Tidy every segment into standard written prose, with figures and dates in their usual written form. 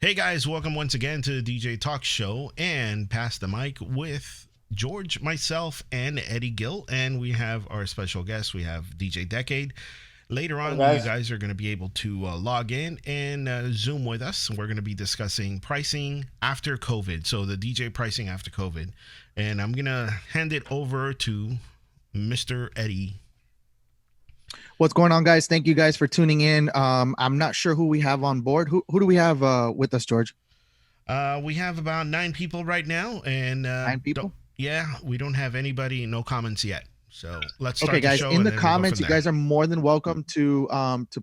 Hey guys, welcome once again to the DJ Talk Show and pass the mic with George, myself, and Eddie Gill. And we have our special guest. We have DJ Decade. Later Hey on, you guys. guys are going to be able to log in and Zoom with us. We're going to be discussing pricing after COVID. So the DJ pricing after COVID. And I'm going to hand it over to Mr. Eddie. What's going on, guys? Thank you guys for tuning in. I'm not sure who we have on board. Who do we have with us, George? We have about 9 people right now. And 9 people? we don't have anybody, no comments yet. So let's start Okay, guys. the show. In the we'll comments, you guys are more than welcome to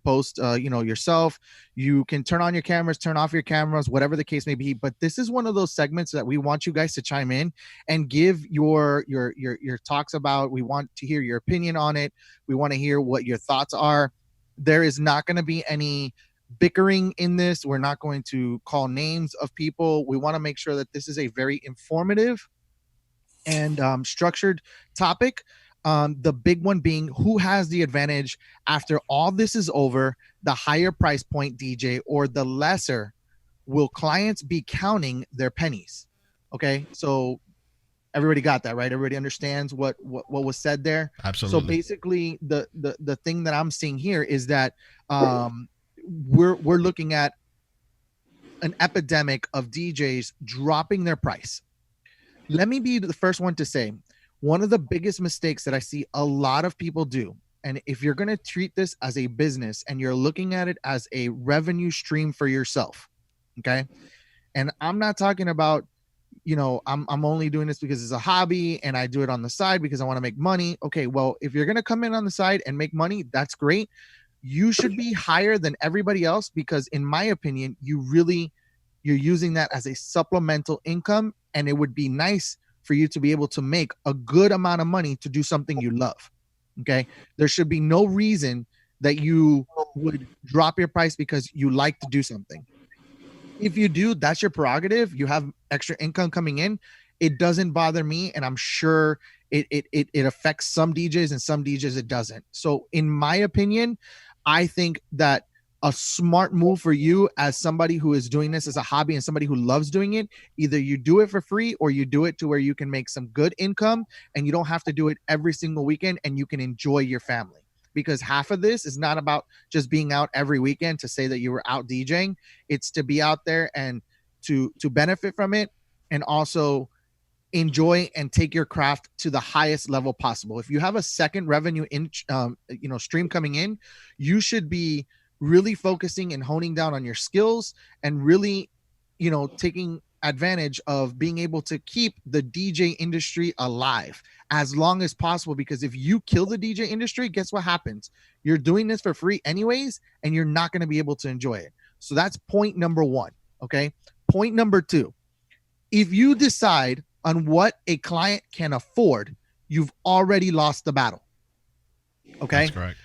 post, yourself. You can turn on your cameras, turn off your cameras, whatever the case may be. But this is one of those segments that we want you guys to chime in and give your talks about. We want to hear your opinion on it. We want to hear what your thoughts are. There is not going to be any bickering in this. We're not going to call names of people. We want to make sure that this is a very informative and structured topic. The big one being who has the advantage after all this is over, the higher price point DJ or the lesser. Will clients be counting their pennies? Okay, so everybody got that, right? Everybody understands what was said there. Absolutely. So basically, the thing that I'm seeing here is that we're looking at an epidemic of DJs dropping their price. Let me be the first one to say, one of the biggest mistakes that I see a lot of people do, and if you're going to treat this as a business and you're looking at it as a revenue stream for yourself, okay? And I'm not talking about, I'm only doing this because it's a hobby and I do it on the side because I want to make money. Okay, well, if you're going to come in on the side and make money, that's great. You should be higher than everybody else because, in my opinion, you're using that as a supplemental income, and it would be nice for you to be able to make a good amount of money to do something you love. Okay. There should be no reason that you would drop your price because you like to do something. If you do, that's your prerogative. You have extra income coming in. It doesn't bother me. And I'm sure it affects some DJs and some DJs it doesn't. So in my opinion, I think that a smart move for you as somebody who is doing this as a hobby and somebody who loves doing it, either you do it for free or you do it to where you can make some good income and you don't have to do it every single weekend and you can enjoy your family. Because half of this is not about just being out every weekend to say that you were out DJing. It's to be out there and to benefit from it and also enjoy and take your craft to the highest level possible. If you have a second revenue stream coming in, you should be really focusing and honing down on your skills and really, taking advantage of being able to keep the DJ industry alive as long as possible. Because if you kill the DJ industry, guess what happens? You're doing this for free anyways, and you're not going to be able to enjoy it. So that's point number 1. Okay. Point number 2, if you decide on what a client can afford, you've already lost the battle. Okay. That's correct.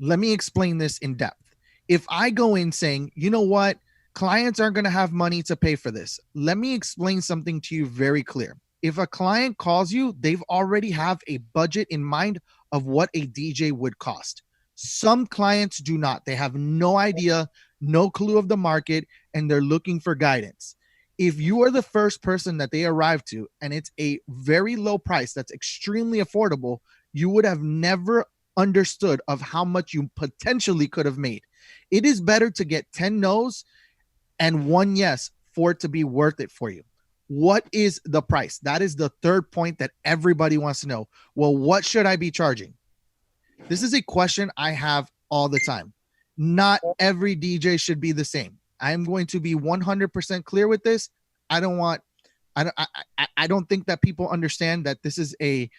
Let me explain this in depth. If I go in saying, you know what, clients aren't going to have money to pay for this, let me explain something to you very clear. If a client calls you, they've already have a budget in mind of what a DJ would cost. Some clients do not. They have no idea, no clue of the market, and they're looking for guidance. If you are the first person that they arrive to and it's a very low price that's extremely affordable, you would have never understood of how much you potentially could have made. It is better to get 10 no's and 1 yes for it to be worth it for you. What is the price? That is the third point that everybody wants to know. Well, what should I be charging? This is a question I have all the time. Not every DJ should be the same. I'm going to be 100% clear with this. I don't think that people understand that this is a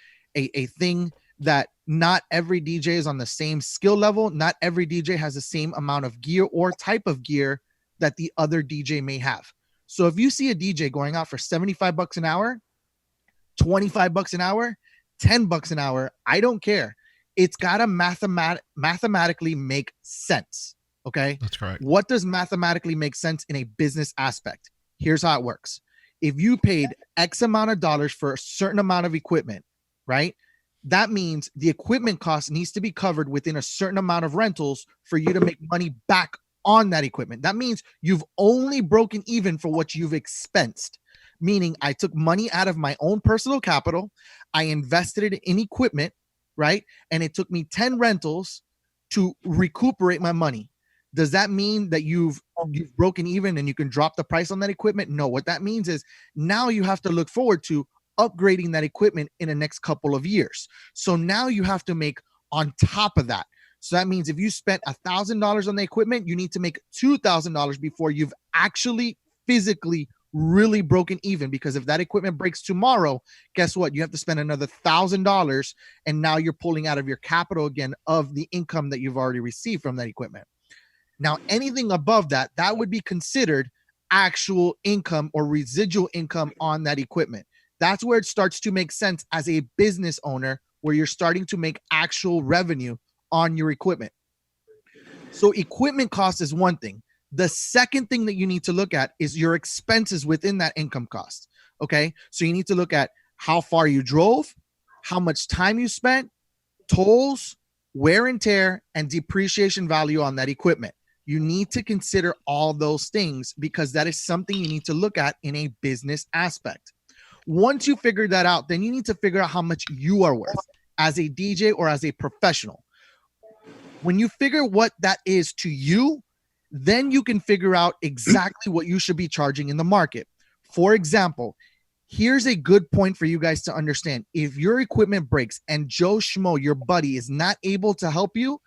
thing that not every DJ is on the same skill level. Not every DJ has the same amount of gear or type of gear that the other DJ may have. So if you see a DJ going out for $75 an hour, $25 an hour, $10 an hour, I don't care. It's got to mathematically make sense. Okay. That's correct. What does mathematically make sense in a business aspect? Here's how it works. If you paid X amount of dollars for a certain amount of equipment, right? That means the equipment cost needs to be covered within a certain amount of rentals for you to make money back on that equipment. That means you've only broken even for what you've expensed, meaning I took money out of my own personal capital, I invested it in equipment, right? And it took me 10 rentals to recuperate my money. Does that mean that you've broken even and you can drop the price on that equipment? No. What that means is now you have to look forward to upgrading that equipment in the next couple of years. So now you have to make on top of that. So that means if you spent $1,000 on the equipment, you need to make $2,000 before you've actually physically really broken even. Because if that equipment breaks tomorrow, guess what? You have to spend another $1,000, and now you're pulling out of your capital again of the income that you've already received from that equipment. Now, anything above that, that would be considered actual income or residual income on that equipment. That's where it starts to make sense as a business owner, where you're starting to make actual revenue on your equipment. So equipment cost is one thing. The second thing that you need to look at is your expenses within that income cost. Okay. So you need to look at how far you drove, how much time you spent, tolls, wear and tear, and depreciation value on that equipment. You need to consider all those things because that is something you need to look at in a business aspect. Once you figure that out, then you need to figure out how much you are worth as a DJ or as a professional. When you figure what that is to you, then you can figure out exactly what you should be charging in the market. For example, here's a good point for you guys to understand. If your equipment breaks and Joe Schmo, your buddy, is not able to help you,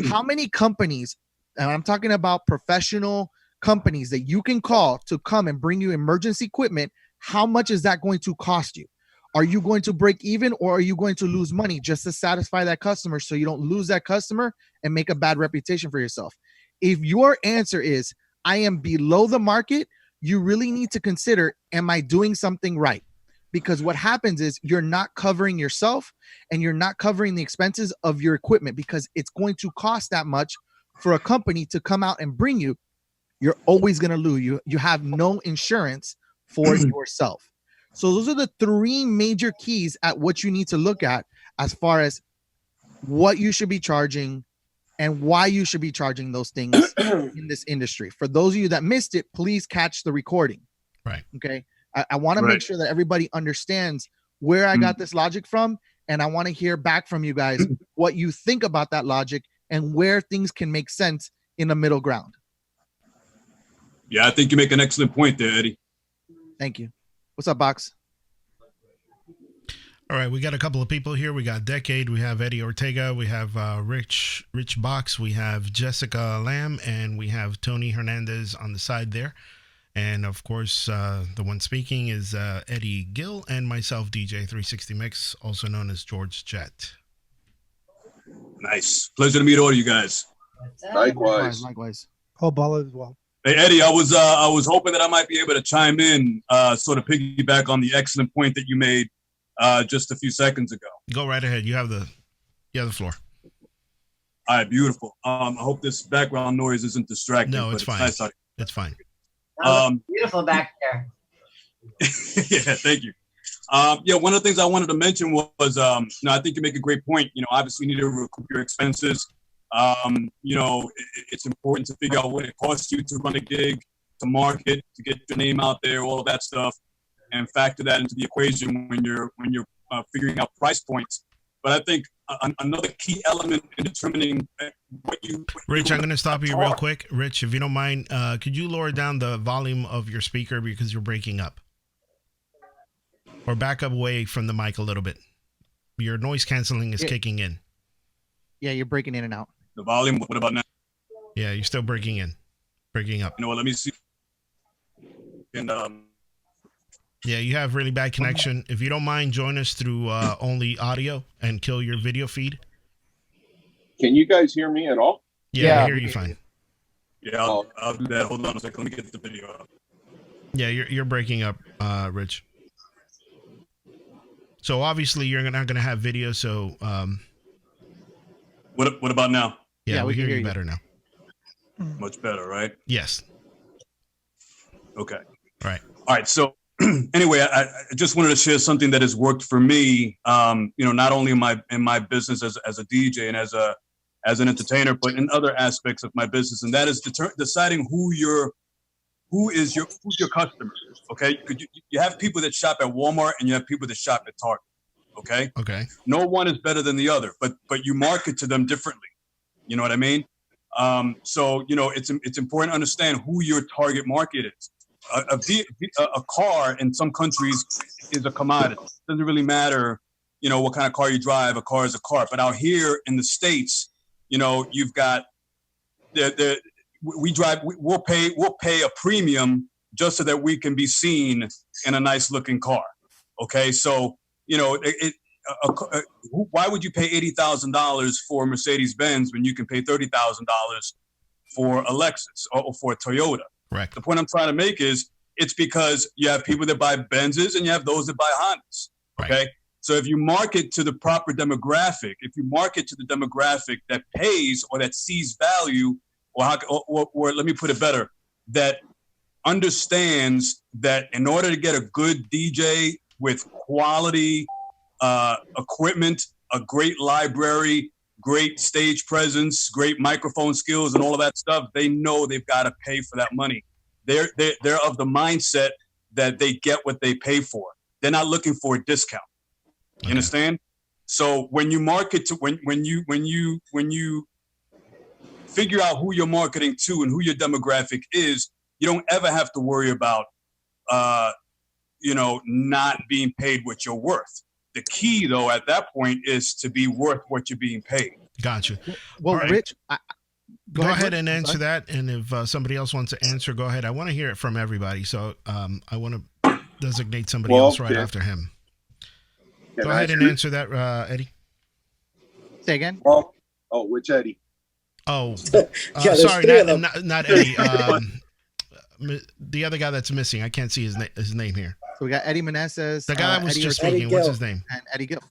how many companies, and I'm talking about professional companies that you can call to come and bring you emergency equipment, how much is that going to cost you? Are you going to break even, or are you going to lose money just to satisfy that customer so you don't lose that customer and make a bad reputation for yourself? If your answer is, I am below the market, you really need to consider, am I doing something right? Because what happens is you're not covering yourself and you're not covering the expenses of your equipment because it's going to cost that much for a company to come out and bring you. You're always going to lose. You have no insurance for yourself. So those are the three major keys at what you need to look at as far as what you should be charging and why you should be charging those things in this industry. For those of you that missed it, please catch the recording. Right. Okay. I want to make sure that everybody understands where I got this logic from. And I want to hear back from you guys what you think about that logic and where things can make sense in the middle ground. Yeah, I think you make an excellent point there, Eddie. Thank you. What's up, Box? All right, we got a couple of people here. We got Decade, we have Eddie Ortega, we have Rich Box, we have Jessica Lamb, and we have Tony Hernandez on the side there. And of course, the one speaking is Eddie Gill and myself, DJ 360 Mix, also known as George Jet. Nice. Pleasure to meet all you guys. Likewise. Oh, Bala as well. Hey, Eddie, I was hoping that I might be able to chime in, sort of piggyback on the excellent point that you made just a few seconds ago. Go right ahead. You have the floor. All right, beautiful. I hope this background noise isn't distracting. No, it's fine. Nice. It's fine. Beautiful back there. Yeah, thank you. One of the things I wanted to mention was, I think you make a great point. Obviously you need to recoup your expenses. It's important to figure out what it costs you to run a gig, to market, to get your name out there, all of that stuff, and factor that into the equation when you're figuring out price points. But I think another key element in determining Rich, I'm going to stop you real quick. Rich, if you don't mind, could you lower down the volume of your speaker because you're breaking up? Or back up away from the mic a little bit. Your noise canceling is kicking in. Yeah, you're breaking in and out. The volume, what about now? Yeah, you're still breaking up. Let me see. And yeah, you have really bad connection. If you don't mind, join us through only audio and kill your video feed. Can you guys hear me at all? Yeah, I hear you fine. Yeah, I'll do that. Hold on a second. Let me get the video up. Yeah, you're breaking up, Rich. So obviously you're not going to have video. So what about now? Yeah, we hear you better now. Much better, right? Yes. Okay. All right. So anyway, I just wanted to share something that has worked for me. Not only in my business as a DJ and as a as an entertainer, but in other aspects of my business, and that is deciding who's your customer. Okay, you have people that shop at Walmart and you have people that shop at Target. Okay. Okay. No one is better than the other, but you market to them differently. You know what I mean? So it's important to understand who your target market is. A car in some countries is a commodity. It doesn't really matter, what kind of car you drive. A car is a car. But out here in the States, you've got we'll pay a premium just so that we can be seen in a nice looking car. Okay, so why would you pay $80,000 for a Mercedes-Benz when you can pay $30,000 for a Lexus or for a Toyota? Correct. The point I'm trying to make is it's because you have people that buy Benzes and you have those that buy Hondas. Okay. Right. So if you market to the proper demographic, if you market to the demographic that pays or that sees value, or let me put it better, that understands that in order to get a good DJ with quality equipment, a great library, great stage presence, great microphone skills, and all of that stuff, they know they've got to pay for that money. They're of the mindset that they get what they pay for. They're not looking for a discount. You understand? So when you market to when you figure out who you're marketing to and who your demographic is, you don't ever have to worry about not being paid what you're worth. The key, though, at that point is to be worth what you're being paid. Gotcha. Well, right. Rich, go ahead and answer that. And if somebody else wants to answer, go ahead. I want to hear it from everybody. So I want to designate somebody else right after him. Go ahead and answer that, Eddie. Say again? Which Eddie? Oh, sorry, not Eddie. The other guy that's missing. I can't see his name here. So we got Eddie Meneses. The guy that was Eddie just speaking. What's his name? And Eddie Gill.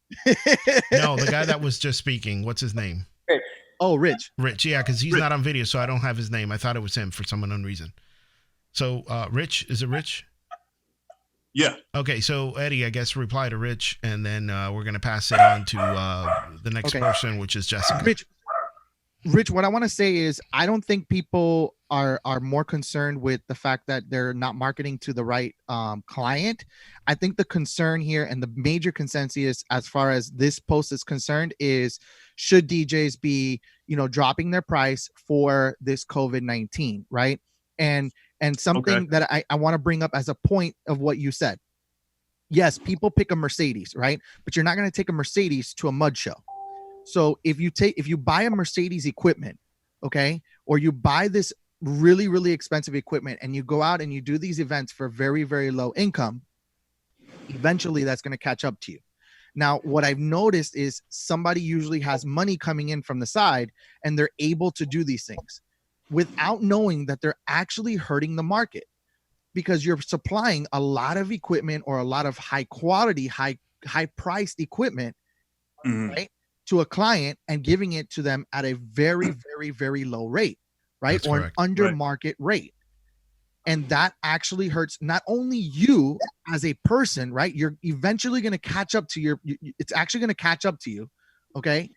No, the guy that was just speaking. What's his name? Oh, Rich. Rich, yeah, because he's not on video, so I don't have his name. I thought it was him for some unknown reason. So, Rich, is it Rich? Yeah. Okay, so Eddie, I guess reply to Rich, and then we're going to pass it on to the next person, which is Jessica. Rich, what I want to say is I don't think people are more concerned with the fact that they're not marketing to the right client. I think the concern here and the major consensus as far as this post is concerned is should DJs be, dropping their price for this COVID-19, right? And something that I want to bring up as a point of what you said. Yes, people pick a Mercedes, right? But you're not going to take a Mercedes to a mud show. So if you buy a Mercedes equipment, okay, or you buy this really, really expensive equipment and you go out and you do these events for very, very low income, eventually that's going to catch up to you. Now, what I've noticed is somebody usually has money coming in from the side and they're able to do these things without knowing that they're actually hurting the market because you're supplying a lot of equipment or a lot of high quality, high priced equipment, right, to a client and giving it to them at a very, very, very low rate, right? That's or correct. An under market rate. And that actually hurts not only you as a person, right? You're eventually going to catch up to it's actually going to catch up to you. Okay.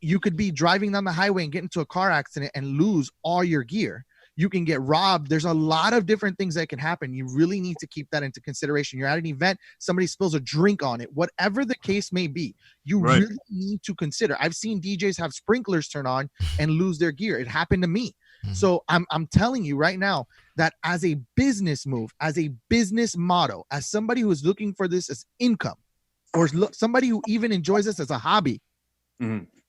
You could be driving down the highway and get into a car accident and lose all your gear. You can get robbed. There's a lot of different things that can happen. You really need to keep that into consideration. You're at an event, somebody spills a drink on it, whatever the case may be, you really need to consider. I've seen DJs have sprinklers turn on and lose their gear. It happened to me. So I'm telling you right now that as a business move, as a business model, as somebody who is looking for this as income, or somebody who even enjoys this as a hobby,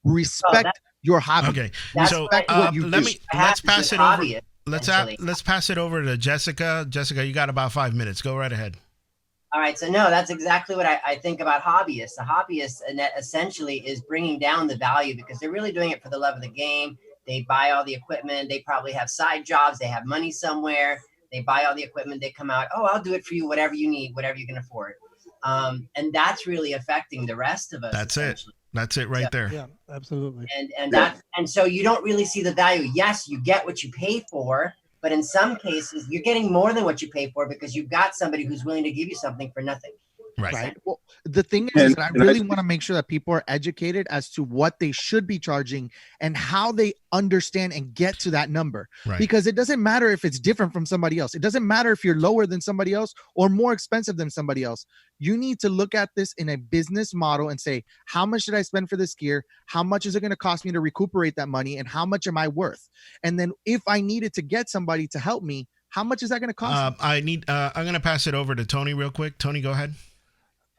respect your hobby. Okay, so let's pass it over. Let's pass it over to Jessica. Jessica, you got about 5 minutes. Go right ahead. All right. So no, that's exactly what I think about hobbyists. A hobbyist essentially is bringing down the value because they're really doing it for the love of the game. They buy all the equipment. They probably have side jobs. They have money somewhere. They buy all the equipment. They come out, I'll do it for you, whatever you need, whatever you can afford. And that's really affecting the rest of us. That's it. That's it right there. Yeah, absolutely. And so you don't really see the value. Yes, you get what you pay for, but in some cases you're getting more than what you pay for because you've got somebody who's willing to give you something for nothing. Right. Well, the thing is And- that I and I really think- want to make sure that people are educated as to what they should be charging and how they understand and get to that number. Right. Because it doesn't matter if it's different from somebody else. It doesn't matter if you're lower than somebody else or more expensive than somebody else. You need to look at this in a business model and say, how much should I spend for this gear? How much is it going to cost me to recuperate that money? And how much am I worth? And then if I needed to get somebody to help me, how much is that going to cost me? I'm going to pass it over to Tony real quick. Tony, go ahead.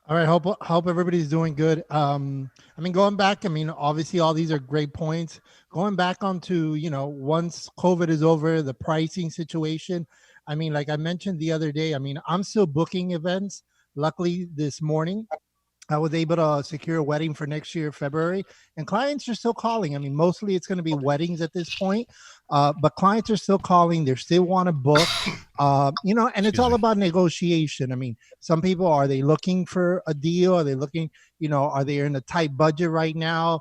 All right. Hope everybody's doing good. I mean, going back, I mean, obviously all these are great points. Going back onto, once COVID is over, the pricing situation. I mean, like I mentioned the other day, I mean, I'm still booking events. Luckily this morning, I was able to secure a wedding for next year, February, and clients are still calling. I mean, mostly it's going to be weddings at this point, but clients are still calling. They still want to book, and it's all about negotiation. I mean, some people, are they looking for a deal? Are they looking, are they in a tight budget right now?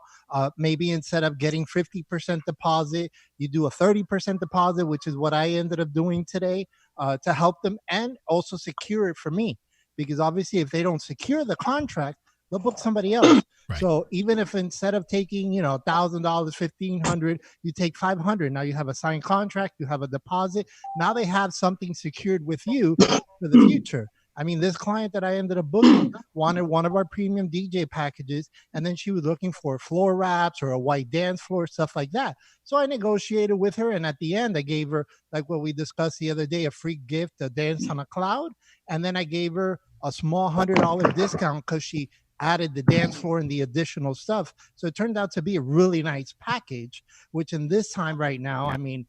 Maybe instead of getting 50% deposit, you do a 30% deposit, which is what I ended up doing today to help them and also secure it for me. Because obviously, if they don't secure the contract, they'll book somebody else. Right. So even if instead of taking, $1,000, $1,500, you take $500, now you have a signed contract, you have a deposit. Now they have something secured with you for the future. I mean, this client that I ended up booking wanted one of our premium DJ packages, and then she was looking for floor wraps or a white dance floor, stuff like that. So I negotiated with her, and at the end, I gave her, like what we discussed the other day, a free gift, a dance on a cloud, and then I gave her a small $100 discount because she added the dance floor and the additional stuff. So it turned out to be a really nice package, which in this time right now, I mean,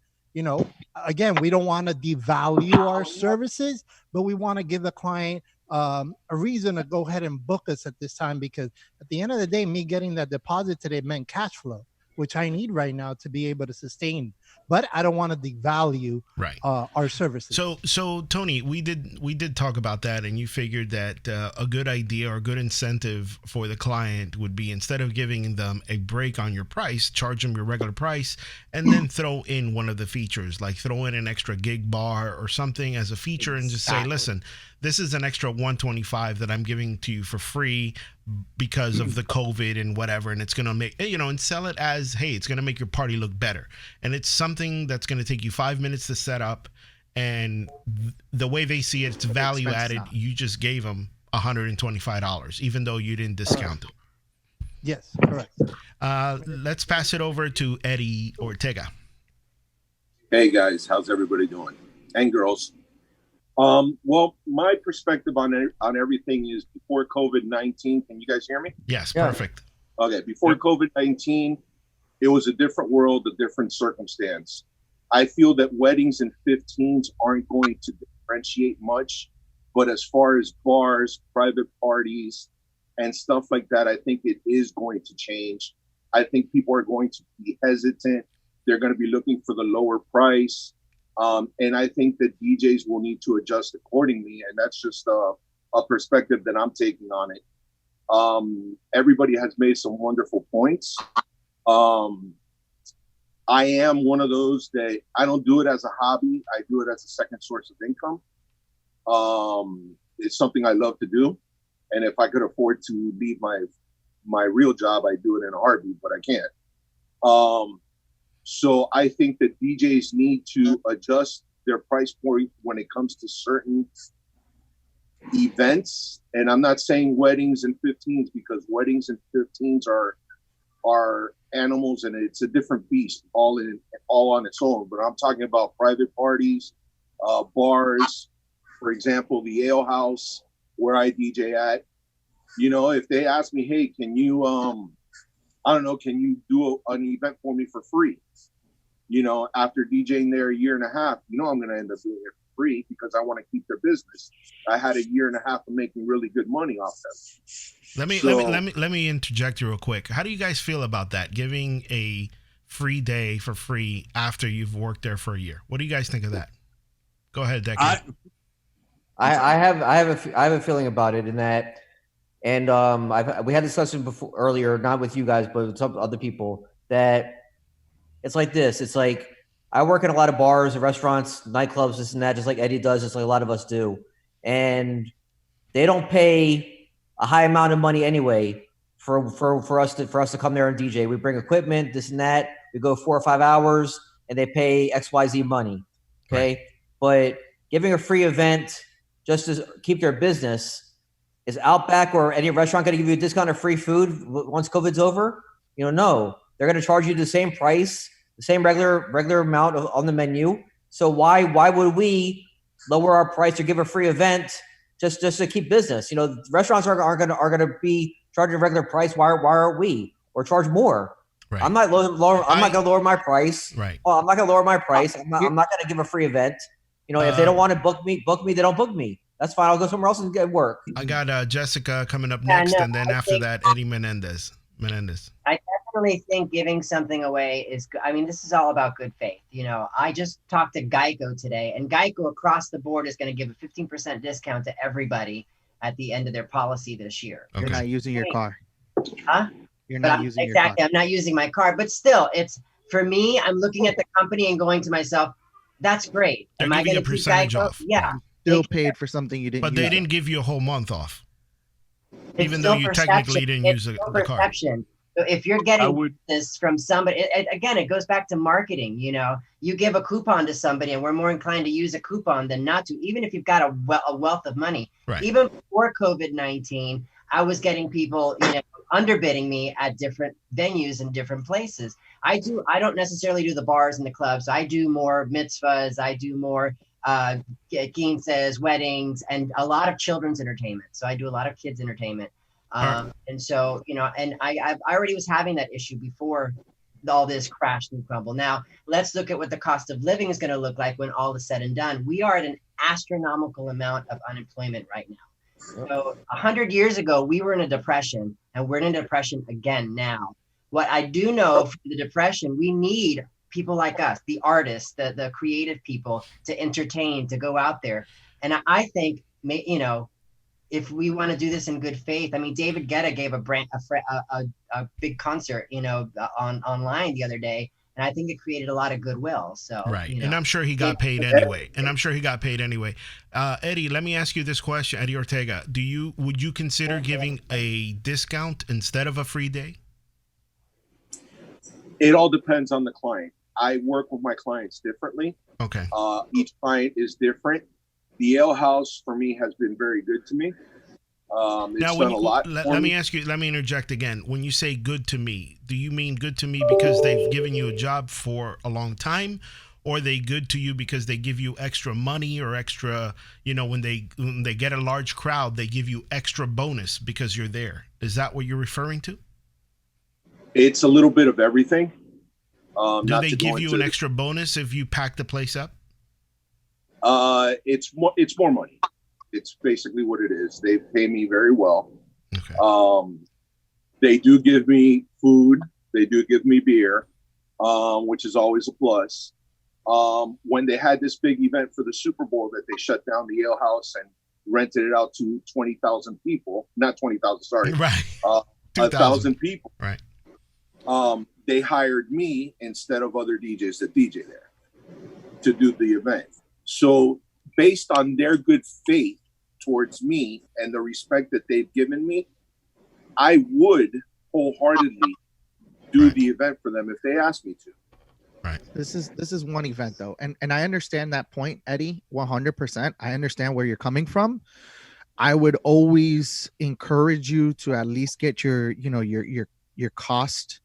again, we don't want to devalue our services, but we want to give the client a reason to go ahead and book us at this time, because at the end of the day, me getting that deposit today meant cash flow, which I need right now to be able to sustain. But I don't want to devalue our services. So Tony, we did talk about that, and you figured that a good idea or a good incentive for the client would be, instead of giving them a break on your price, charge them your regular price, and then throw in one of the features, like throw in an extra gig bar or something as a feature, and just say, listen, this is an extra $125 that I'm giving to you for free because of the COVID and whatever, and it's going to make, and sell it as, hey, it's going to make your party look better. And it's something that's going to take you 5 minutes to set up, and the way they see it, it's value added. You just gave them $125, even though you didn't discount them. Yes, correct. Let's pass it over to Eddie Ortega. Hey guys, how's everybody doing? And girls. Well, my perspective on everything is, before COVID-19, can you guys hear me? Yes, perfect. Okay, before COVID-19, it was a different world, a different circumstance. I feel that weddings and 15s aren't going to differentiate much, but as far as bars, private parties, and stuff like that, I think it is going to change. I think people are going to be hesitant. They're going to be looking for the lower price. And I think that DJs will need to adjust accordingly. And that's just a perspective that I'm taking on it. Everybody has made some wonderful points. I am one of those that I don't do it as a hobby. I do it as a second source of income. It's something I love to do. And if I could afford to leave my real job, I'd do it in a heartbeat, but I can't. So I think that DJs need to adjust their price point when it comes to certain events. And I'm not saying weddings and 15s, because weddings and 15s are animals, and it's a different beast all on its own. But I'm talking about private parties, bars, for example, the Ale House where I DJ at. If they ask me, hey, can you can you do an event for me for free? After DJing there a year and a half, I'm going to end up doing it for free, because I want to keep their business. I had a year and a half of making really good money off them. Let me interject you real quick. How do you guys feel about that? Giving a free day for free after you've worked there for a year. What do you guys think of that? Go ahead, Decky. I have a feeling about it in that, and we had this discussion before earlier, not with you guys, but with some other people, that it's like this. It's like, I work in a lot of bars and restaurants, nightclubs, this and that, just like Eddie does, just like a lot of us do. And they don't pay a high amount of money anyway for us to come there and DJ. We bring equipment, this and that. We go 4 or 5 hours, and they pay XYZ money. Okay, right. But giving a free event just to keep their business, is Outback or any restaurant going to give you a discount or free food once COVID's over? No. They're going to charge you the same price, the same regular amount on the menu. So why would we lower our price or give a free event just to keep business? Restaurants are going to be charging a regular price. Why aren't we? Or charge more? Right. I'm not going to lower my price. Right. Well, I'm not going to lower my price. I'm not going to give a free event. If they don't want to book me, they don't book me. That's fine. I'll go somewhere else and get work. I got Jessica coming up next, and then after that, Eddie Menendez. I definitely think giving something away is good. I mean, this is all about good faith. I just talked to Geico today, and Geico across the board is going to give a 15% discount to everybody at the end of their policy this year. Okay. You're not using your car. Huh? You're not using your car. Exactly. I'm not using my card, but still, it's for me. I'm looking at the company and going to myself, "That's great." They're giving a percentage off. Yeah. Still paid for something you didn't. But they didn't give you a whole month off, even though you technically didn't use the card. So if you're getting this from somebody, again, it goes back to marketing. You give a coupon to somebody, and we're more inclined to use a coupon than not to, even if you've got a wealth of money. Right. Even before COVID-19, I was getting people, underbidding me at different venues and different places. I don't necessarily do the bars and the clubs. I do more mitzvahs. I do more quinces, weddings, and a lot of children's entertainment. So I do a lot of kids entertainment. And so, and I already was having that issue before all this crashed and crumbled. Now let's look at what the cost of living is going to look like when all is said and done. We are at an astronomical amount of unemployment right now. So 100 years ago, we were in a depression, and we're in a depression again now. What I do know for the depression, we need people like us, the artists, the creative people, to entertain, to go out there. And I think, if we want to do this in good faith, I mean, David Guetta gave a big concert, online the other day, and I think it created a lot of goodwill. So right, and I'm sure he got paid anyway. Eddie, let me ask you this question, Eddie Ortega. Would you consider giving a discount instead of a free day? It all depends on the client. I work with my clients differently. Okay. Each client is different. The ale house for me has been very good to me. It's done a lot. Let me interject again. When you say good to me, do you mean good to me because they've given you a job for a long time, or are they good to you because they give you extra money or extra, when they get a large crowd, they give you extra bonus because you're there? Is that what you're referring to? It's a little bit of everything. Do they give you an extra bonus if you pack the place up? It's more money. It's basically what it is. They pay me very well. Okay. They do give me food. They do give me beer, which is always a plus. When they had this big event for the Super Bowl that they shut down the ale house and rented it out to 20,000 people, not 20,000, sorry. Right. 1,000 people. Right. They hired me instead of other DJs that DJ there to do the event. So based on their good faith towards me and the respect that they've given me, I would wholeheartedly do the event for them if they asked me to. Right. This is one event though. And I understand that point, Eddie, 100%. I understand where you're coming from. I would always encourage you to at least get your cost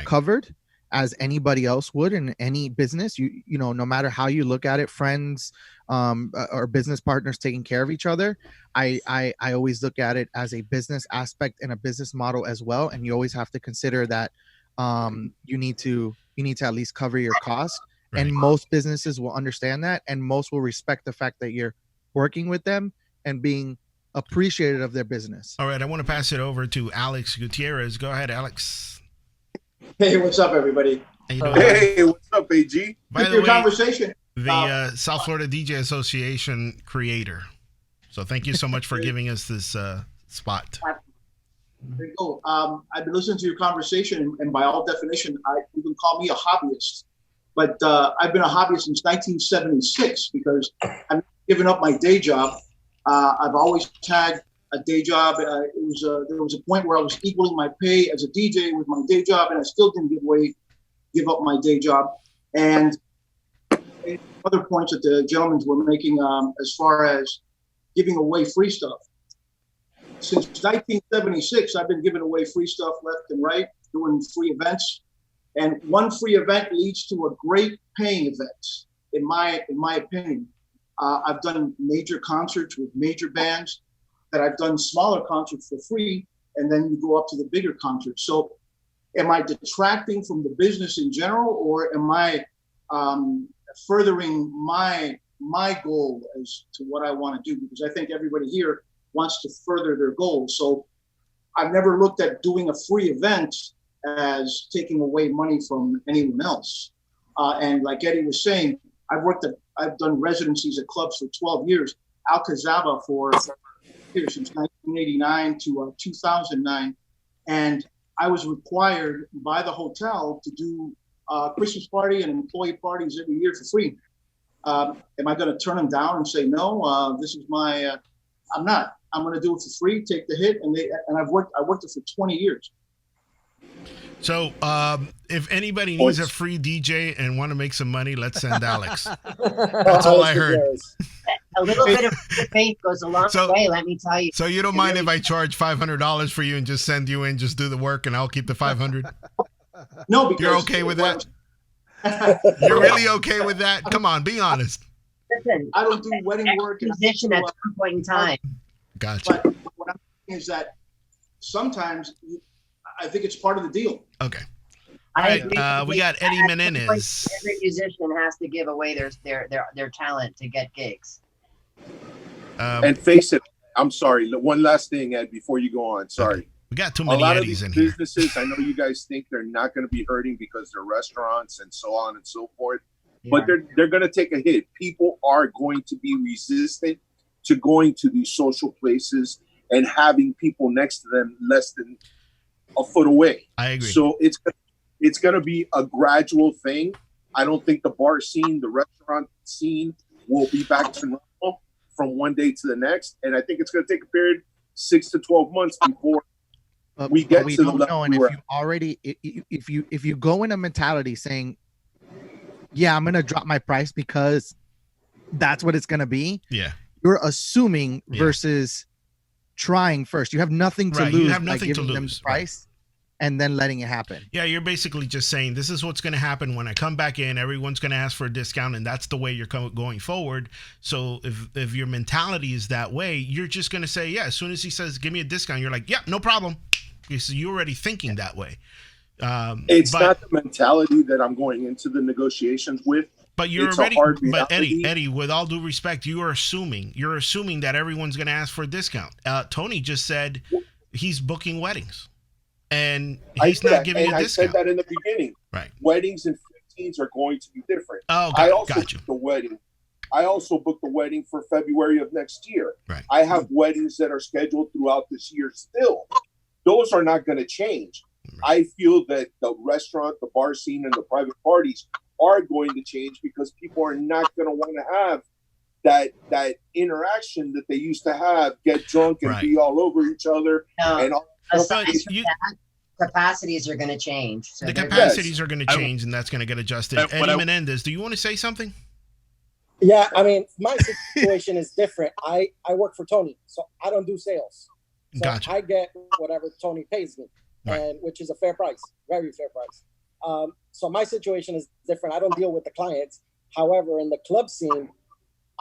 covered as anybody else would in any business. No matter how you look at it, friends or business partners taking care of each other. I always look at it as a business aspect and a business model as well. And you always have to consider that you need to at least cover your cost. Right. And most businesses will understand that, and most will respect the fact that you're working with them and being appreciative of their business. All right, I want to pass it over to Alex Gutierrez. Go ahead, Alex. Hey, what's up, everybody? Hey, what's up, AG? By the way, conversation. The South Florida DJ Association creator. So thank you so much for giving us this spot. There you go. I've been listening to your conversation, and by all definition, you can call me a hobbyist. But I've been a hobbyist since 1976 because I've given up my day job. I've always tagged a day job. There was a point where I was equaling my pay as a DJ with my day job, and I still didn't give up my day job. And other points that the gentlemen were making as far as giving away free stuff. Since 1976, I've been giving away free stuff left and right, doing free events. And one free event leads to a great paying event, in my opinion. I've done major concerts with major bands that I've done smaller concerts for free, and then you go up to the bigger concerts. So am I detracting from the business in general, or am I furthering my goal as to what I want to do? Because I think everybody here wants to further their goals. So I've never looked at doing a free event as taking away money from anyone else. And like Eddie was saying, I've done residencies at clubs for 12 years, Alcazaba for years, since 1989 to 2009. And I was required by the hotel to do Christmas party and employee parties every year for free. Am I going to turn them down and say, no, this is my, I'm not. I'm going to do it for free, take the hit. And I worked it for 20 years. So if anybody needs a free DJ and want to make some money, let's send Alex. That's all I heard. A little bit of faith goes a long way, let me tell you. So you don't mind if I charge $500 for you and just send you in, just do the work, and I'll keep the $500? No, because you're okay with that? You're really okay with that? Come on, be honest. Listen, I don't do wedding work. Position at some point in time. Gotcha. But what I'm saying is that sometimes I think it's part of the deal. Okay. All right, we got Eddie Menendez. Every musician has to give away their talent to get gigs. And face it, I'm sorry. One last thing, Ed, before you go on. Sorry. Okay. We got too many Eddies in here. Businesses, I know you guys think they're not going to be hurting because they're restaurants and so on and so forth, but they're going to take a hit. People are going to be resistant to going to these social places and having people next to them less than a foot away. I agree. So it's going to be a gradual thing. I don't think the bar scene, the restaurant scene will be back to normal from one day to the next. And I think it's going to take a period 6 to 12 months before we get to the level. And if you already, if you go in a mentality saying, yeah, I'm going to drop my price because that's what it's going to be. Yeah. You're assuming versus trying first. You have nothing to lose. You have nothing by to giving them lose. the price and then letting it happen. Yeah, you're basically just saying this is what's going to happen when I come back in. Everyone's going to ask for a discount, and that's the way you're going forward. So if your mentality is that way, you're just going to say, yeah, as soon as he says, give me a discount, you're like, yeah, no problem. So you're already thinking that way. It's not the mentality that I'm going into the negotiations with. But you're already, but Eddie, with all due respect, you're assuming that everyone's going to ask for a discount. Tony just said he's booking weddings, and he's not giving a discount. I said that in the beginning. Right. Weddings and 15s are going to be different. Oh, I also got you. booked the wedding. I also booked the wedding for February of next year. Right. I have weddings that are scheduled throughout this year still. Those are not going to change. Right. I feel that the restaurant, the bar scene, and the private parties are going to change because people are not going to want to have that interaction that they used to have, get drunk and be all over each other. No, and all capacities are going to change. So the capacities are going to change, and that's going to get adjusted. Eddie Menendez, do you want to say something? Yeah, I mean, my situation is different. I work for Tony, so I don't do sales. So gotcha. I get whatever Tony pays me, and which is a fair price, very fair price. So my situation is different. I don't deal with the clients. However, in the club scene,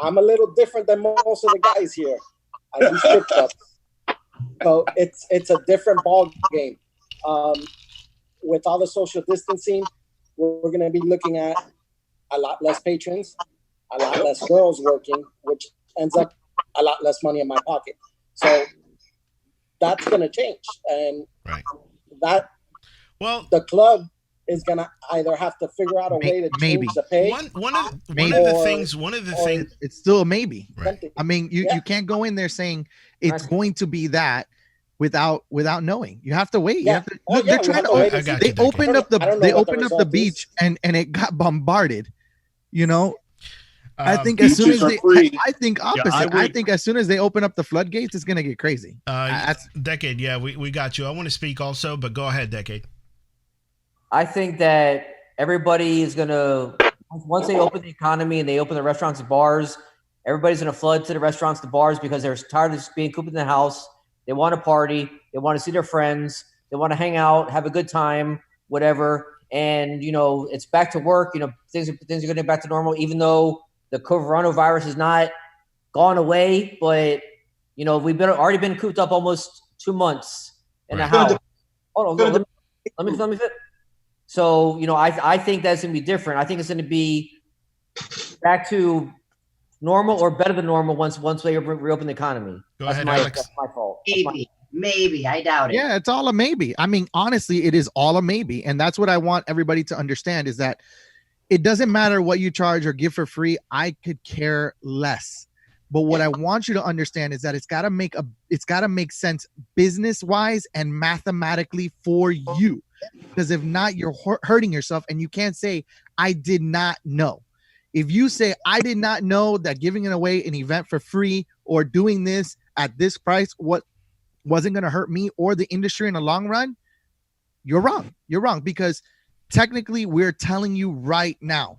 I'm a little different than most of the guys here. I do strip clubs. So it's a different ball game. With all the social distancing, we're going to be looking at a lot less patrons, a lot less girls working, which ends up a lot less money in my pocket. So that's going to change. And the club is gonna either have to figure out a way to change the pay. One of the things. It's still a maybe. Right. I mean, you can't go in there saying it's going to be that without knowing. You have to wait. You have to, look, they're trying to. They opened up the beach and it got bombarded. You know. I think as soon as Beaches are they, free. I think opposite. I I would- think as soon as they open up the floodgates, it's gonna get crazy. Decade, yeah, we got you. I want to speak also, but go ahead, Decade. I think that everybody is gonna, once they open the economy and they open the restaurants and bars, everybody's gonna flood to the restaurants, the bars, because they're tired of just being cooped in the house. They want to party. They want to see their friends. They want to hang out, have a good time, whatever. And it's back to work. Things are going to get back to normal, even though the coronavirus has not gone away. But we've already been cooped up almost 2 months in the house. Hold on, let me fit. So I think that's going to be different. I think it's going to be back to normal or better than normal once they reopen the economy. Go That's ahead, my, Alex. That's my fault. Maybe. I doubt it. Yeah, it's all a maybe. I mean, honestly, it is all a maybe. And that's what I want everybody to understand is that it doesn't matter what you charge or give for free. I could care less. But what I want you to understand is that it's got to make sense business wise and mathematically for you. Because if not, you're hurting yourself, and you can't say, I did not know. If you say, I did not know that giving away an event for free or doing this at this price, what wasn't going to hurt me or the industry in the long run, you're wrong. You're wrong, because technically we're telling you right now,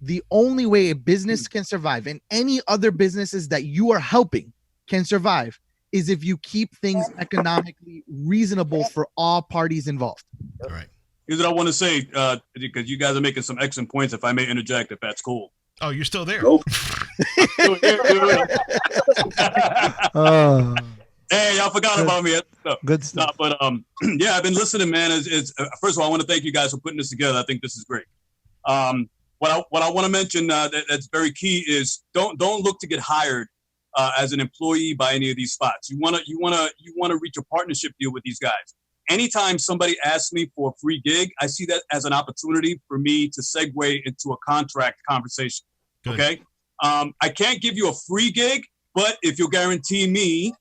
the only way a business can survive and any other businesses that you are helping can survive is if you keep things economically reasonable for all parties involved. All right. Here's what I want to say, because you guys are making some excellent points. If I may interject, if that's cool. Oh, you're still there. Nope. Hey, y'all forgot about me. Good stuff. No, but yeah, I've been listening, man. First of all, I want to thank you guys for putting this together. I think this is great. What I want to mention that's very key is don't look to get hired as an employee by any of these spots. You want to reach a partnership deal with these guys. Anytime somebody asks me for a free gig, I see that as an opportunity for me to segue into a contract conversation. Good. Okay. I can't give you a free gig, but if you'll guarantee me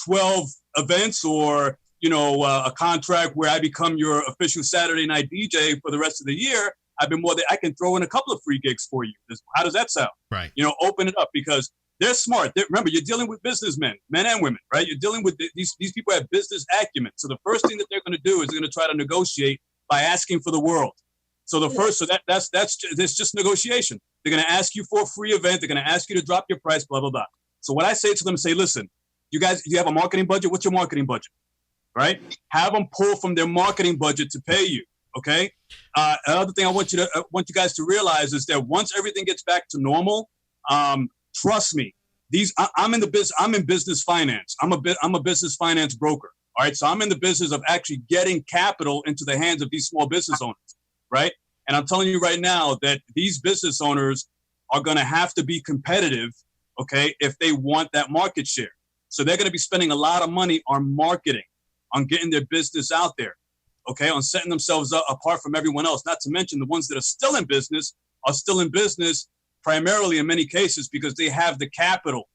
12 events or a contract where I become your official Saturday night DJ for the rest of the year, I can throw in a couple of free gigs for you. How does that sound? Right. Open it up, because they're smart. Remember, you're dealing with businessmen, men and women, right? You're dealing with these people have business acumen. So the first thing that they're going to do is they're going to try to negotiate by asking for the world. So that's just negotiation. They're going to ask you for a free event. They're going to ask you to drop your price, blah, blah, blah. So what I say to them, listen, you guys, you have a marketing budget. What's your marketing budget? Right? Have them pull from their marketing budget to pay you. Okay. Another thing I want you guys to realize is that once everything gets back to normal, trust me, I'm in business finance. I'm a business finance broker. All right. So I'm in the business of actually getting capital into the hands of these small business owners. Right. And I'm telling you right now that these business owners are going to have to be competitive. Okay. If they want that market share. So they're going to be spending a lot of money on marketing, on getting their business out there. Okay. On setting themselves up apart from everyone else. Not to mention the ones that are still in business primarily in many cases because they have the capital.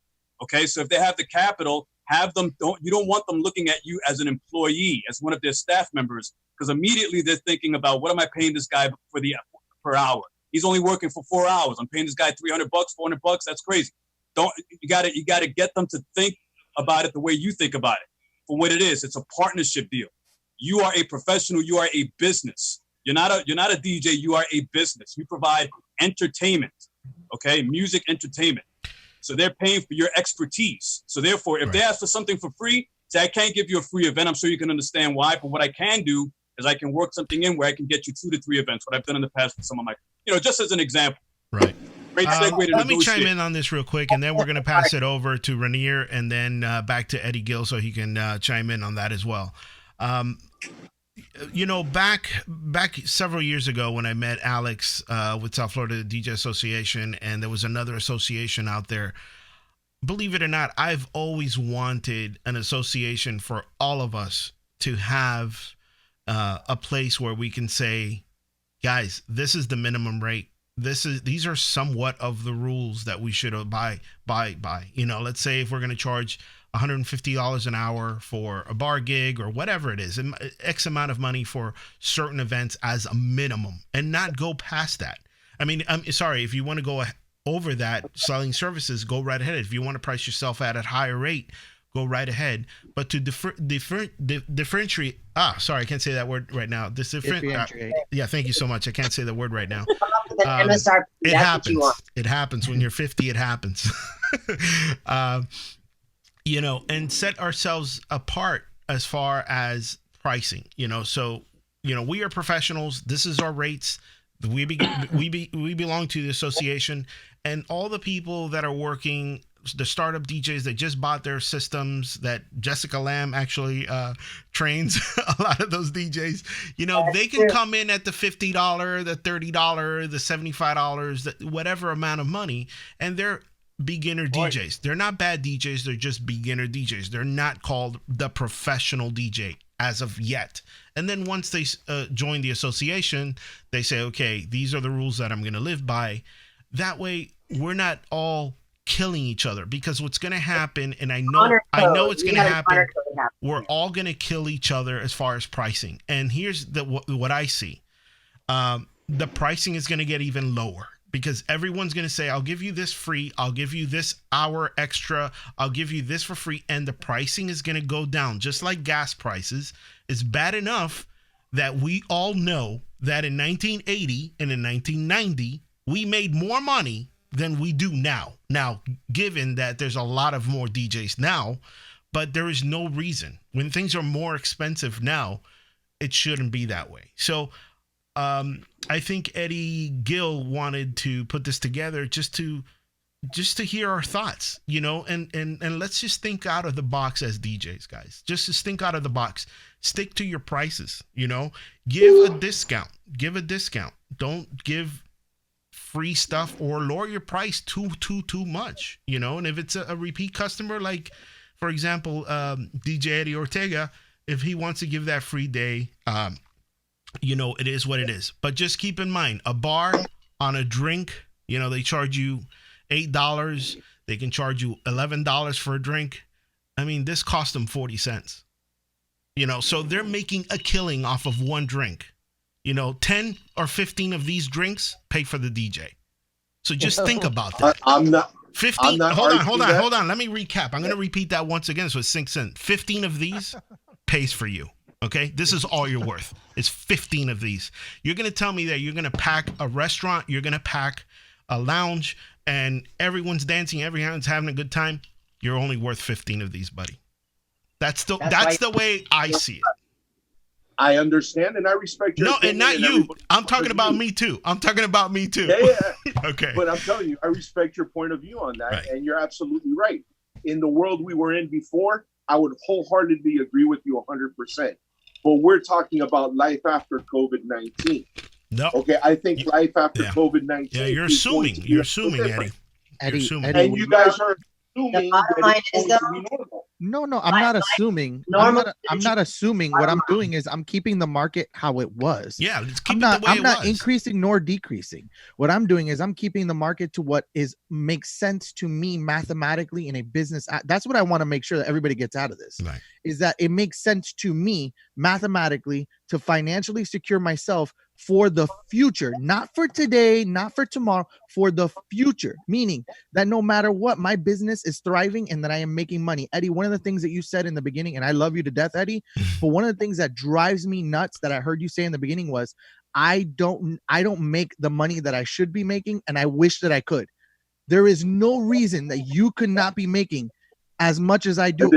Okay. So if they have the capital, you don't want them looking at you as an employee, as one of their staff members, because immediately they're thinking about, what am I paying this guy per hour? He's only working for 4 hours. I'm paying this guy $300, $400. That's crazy. You got to get them to think about it the way you think about it. For what it is, it's a partnership deal. You are a professional. You are a business. You're not a DJ. You are a business. You provide entertainment. Okay, music entertainment. So they're paying for your expertise. So therefore, if they ask for something for free, say, I can't give you a free event. I'm sure you can understand why. But what I can do is I can work something in where I can get you 2 to 3 events. What I've done in the past with some of my, just as an example. Right. Great segue to let me chime in on this real quick, and then we're going to pass it over to Rainier and then back to Eddie Gill so he can chime in on that as well. Back several years ago when I met Alex with South Florida DJ Association, and there was another association out there. Believe it or not, I've always wanted an association for all of us to have a place where we can say, guys, this is the minimum rate. These are somewhat of the rules that we should abide by. Let's say if we're going to charge $150 an hour for a bar gig or whatever it is, X amount of money for certain events as a minimum, and not go past that. I mean, I'm sorry, if you want to go over that selling services, go right ahead. If you want to price yourself at a higher rate, go right ahead. But to differentiate, sorry, I can't say that word right now. Yeah, thank you so much. I can't say the word right now. It happens. It happens when you're 50. It happens. You know, and set ourselves apart as far as pricing. You know, so you know we are professionals. This is our rates. We belong to the association, and all the people that are working, the startup DJs that just bought their systems that Jessica Lamb actually trains a lot of those DJs, you know, they can come in at the $50, the $30, the $75, whatever amount of money, and they're beginner DJs. They're not bad DJs. They're just beginner DJs. They're not called the professional DJ as of yet. And then once they join the association, they say, okay, these are the rules that I'm going to live by. That way, we're not all killing each other, because what's going to happen, and I know it's going to happen, we're all going to kill each other as far as pricing. And here's what I see. The pricing is going to get even lower, because everyone's going to say, I'll give you this free, I'll give you this hour extra, I'll give you this for free, and the pricing is going to go down. Just like gas prices, it's bad enough that we all know that in 1980 and in 1990, we made more money than we do now. Now, given that there's a lot of more DJs now, but there is no reason. When things are more expensive now, it shouldn't be that way. So I think Eddie Gill wanted to put this together just to hear our thoughts, you know, and let's just think out of the box as DJs, guys. Just think out of the box. Stick to your prices, you know. Give a discount. Don't give free stuff or lower your price too much, you know. And if it's a repeat customer, like for example DJ Eddie Ortega, if he wants to give that free day, you know, it is what it is. But just keep in mind, a bar on a drink, you know, they charge you $8, they can charge you $11 for a drink. I mean, this cost them 40 cents, you know, so they're making a killing off of one drink. You know, 10 or 15 of these drinks pay for the DJ. So just think about that. I'm not 15. Hold on. Let me recap. I'm going to repeat that once again so it sinks in. 15 of these pays for you. Okay? This is all you're worth. It's 15 of these. You're going to tell me that you're going to pack a restaurant, you're going to pack a lounge, and everyone's dancing, everyone's having a good time. You're only worth 15 of these, buddy. That's the way I see it. I understand and I respect your opinion. No, and not you. I'm talking about me too. Yeah. Okay. But I'm telling you, I respect your point of view on that, right. And you're absolutely right. In the world we were in before, I would wholeheartedly agree with you 100%. But we're talking about life after COVID-19. No. Okay, I think life after COVID-19. Yeah, you're assuming, Eddie. You're assuming. And you guys are assuming that it's going to be normal. No, I'm not assuming. I'm not assuming. What I'm doing is I'm keeping the market how it was. Yeah, let's keep I'm not increasing nor decreasing. What I'm doing is I'm keeping the market to what makes sense to me mathematically in a business. That's what I want to make sure that everybody gets out of this. Right. Is that it makes sense to me mathematically to financially secure myself for the future, not for today, not for tomorrow, for the future, meaning that no matter what, my business is thriving and that I am making money. Eddie, one of the things that you said in the beginning, and I love you to death, Eddie, but one of the things that drives me nuts that I heard you say in the beginning was, I don't make the money that I should be making, and I wish that I could. There is no reason that you could not be making as much as I do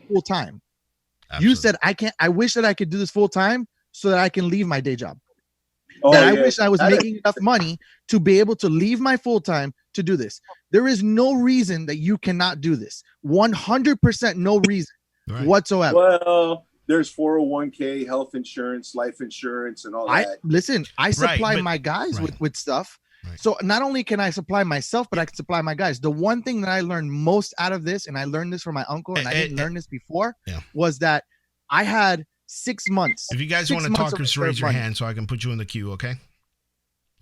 full time. You said I wish that I could do this full time so that I can leave my day job. I wish I was making enough money to be able to leave my full time to do this. There is no reason that you cannot do this. 100% no reason whatsoever. Well, there's 401k, health insurance, life insurance, and all that. Listen, I supply my guys with stuff. Right. So not only can I supply myself, but I can supply my guys. The one thing that I learned most out of this, and I learned this from my uncle, and I didn't learn this before, was that I had 6 months. If you guys want to talk, just raise your hand so I can put you in the queue, okay?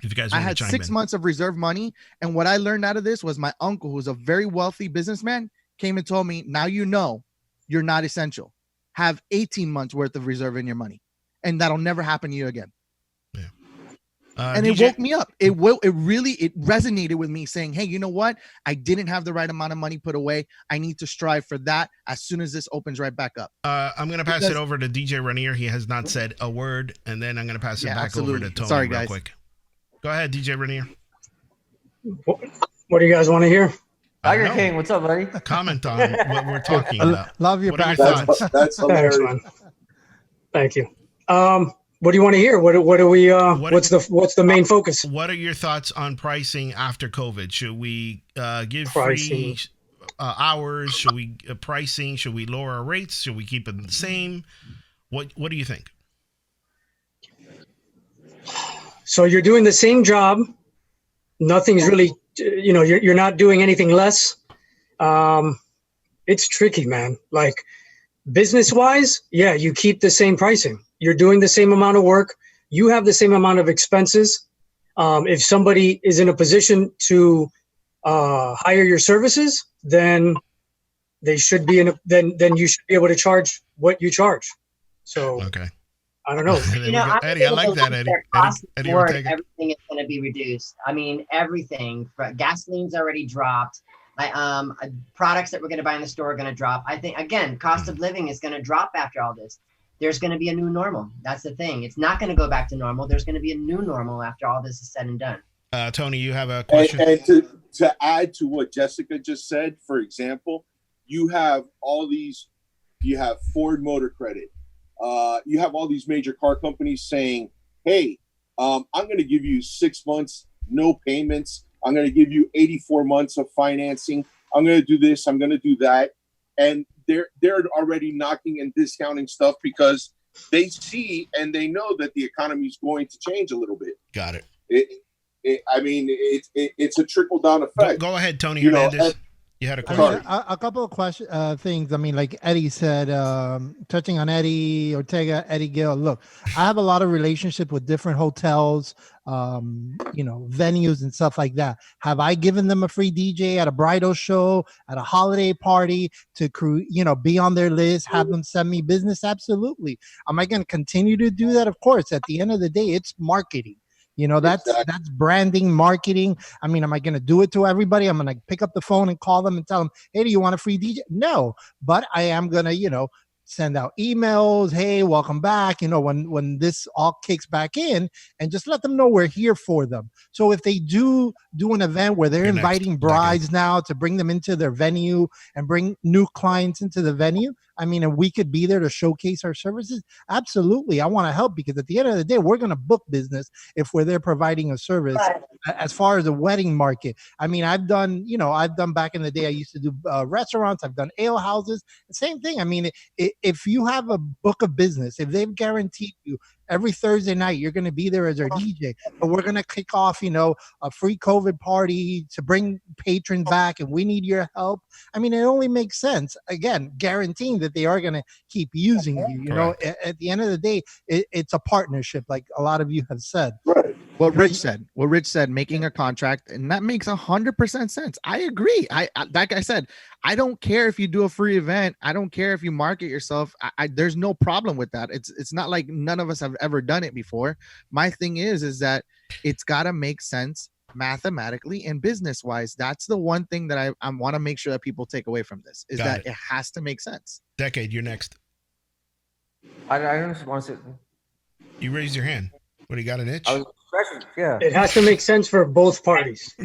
If you guys want to chime in. I had 6 months of reserve money, and what I learned out of this was my uncle, who's a very wealthy businessman, came and told me, now you know you're not essential. Have 18 months worth of reserve in your money, and that'll never happen to you again. and it woke me up. It resonated with me, saying, hey, you know what? I didn't have the right amount of money put away. I need to strive for that as soon as this opens right back up. I'm going to pass it over to DJ Ranier. He has not said a word, and then I'm going to pass it back over to Tony. Sorry, real guys. quick. Go ahead, DJ Ranier. What do you guys want to hear? Tiger King, what's up, buddy? Comment on what we're talking about. Love your thoughts? That's hilarious. Thanks, man. Thank you. What do you want to hear? What do we? What's the main focus? What are your thoughts on pricing after COVID? Should we give Pricing. free hours? Should we pricing? Should we lower our rates? Should we keep it the same? What do you think? So you're doing the same job. Nothing's really, you're not doing anything less. It's tricky, man. Like business wise, yeah, you keep the same pricing. You're doing the same amount of work. You have the same amount of expenses. If somebody is in a position to hire your services, then they should be then you should be able to charge what you charge. So okay. I don't know. Eddie, I like that, Eddie. Eddie Ortega. Everything is going to be reduced. I mean, everything. Gasoline's already dropped. Products that we're going to buy in the store are going to drop. I think, again, cost of living is going to drop after all this. There's going to be a new normal. That's the thing. It's not going to go back to normal. There's going to be a new normal after all this is said and done. Tony, you have a question? And to add to what Jessica just said, for example, you have Ford Motor Credit. You have all these major car companies saying, hey, I'm going to give you 6 months, no payments. I'm going to give you 84 months of financing. I'm going to do this. I'm going to do that. And they're already knocking and discounting stuff because they see and they know that the economy is going to change a little bit. Got it. It's a trickle down effect. Go ahead, Tony Hernandez. You had a question. A couple of things. I mean, like Eddie said, touching on Eddie Ortega, Eddie Gill. Look, I have a lot of relationship with different hotels, venues and stuff like that. Have I given them a free DJ at a bridal show, at a holiday party to be on their list, have them send me business? Absolutely. Am I going to continue to do that? Of course. At the end of the day, it's marketing. That's branding, marketing. I mean, am I going to do it to everybody? I'm going to pick up the phone and call them and tell them, hey, do you want a free DJ? No, but I am going to, send out emails. Hey, welcome back. When this all kicks back in, and just let them know we're here for them. So if they do an event where they're inviting brides now to bring them into their venue and bring new clients into the venue, I mean, and we could be there to showcase our services. Absolutely. I want to help because at the end of the day, we're going to book business if we're there providing a service. Right. As far as the wedding market, I mean, I've done back in the day, I used to do restaurants. I've done ale houses. The same thing. I mean, if you have a book of business, if they've guaranteed you every Thursday night, you're going to be there as our DJ, but we're going to kick off, a free COVID party to bring patrons back and we need your help. I mean, it only makes sense. Again, guaranteeing that they are going to keep using you, at the end of the day, it's a partnership. Like a lot of you have said. Right. What Rich said, making a contract, and that makes 100% sense. I agree. Like I said, I don't care if you do a free event. I don't care if you market yourself. There's no problem with that. It's not like none of us have ever done it before. My thing is that it's got to make sense mathematically and business wise. That's the one thing that I want to make sure that people take away from this is that it has to make sense. Decade, you're next. I just want to say. You raised your hand. What, do you got an itch? Yeah. It has to make sense for both parties.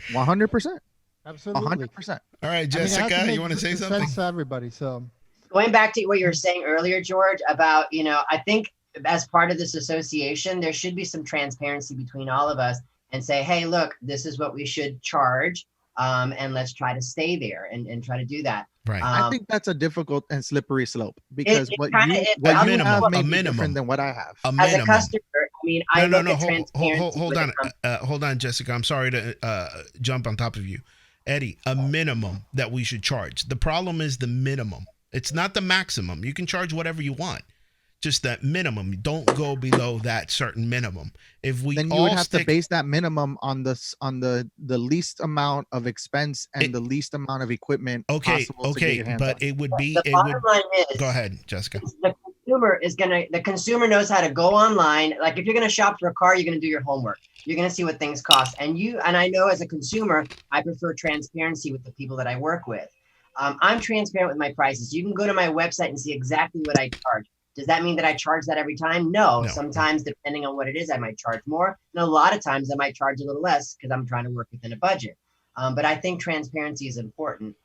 100%. Absolutely. 100%. All right, Jessica, you want to say something? Sense to everybody. So going back to what you were saying earlier, George, about, I think as part of this association, there should be some transparency between all of us and say, hey, look, this is what we should charge. And let's try to stay there and try to do that. Right. I think that's a difficult and slippery slope because what you have may be different than what I have. As a customer, I mean, I look at transparency. Hold on, Jessica. I'm sorry to jump on top of you. Eddie, a minimum that we should charge. The problem is the minimum. It's not the maximum. You can charge whatever you want. Just that minimum. Don't go below that certain minimum. If we then you would have to base that minimum on the least amount of expense and the least amount of equipment. Okay, but it would be. The bottom line is, go ahead, Jessica. the consumer knows how to go online. Like if you're gonna shop for a car, you're gonna do your homework. You're gonna see what things cost. And I know as a consumer, I prefer transparency with the people that I work with. I'm transparent with my prices. You can go to my website and see exactly what I charge. Does that mean that I charge that every time? No. Sometimes, depending on what it is, I might charge more. And a lot of times I might charge a little less because I'm trying to work within a budget. But I think transparency is important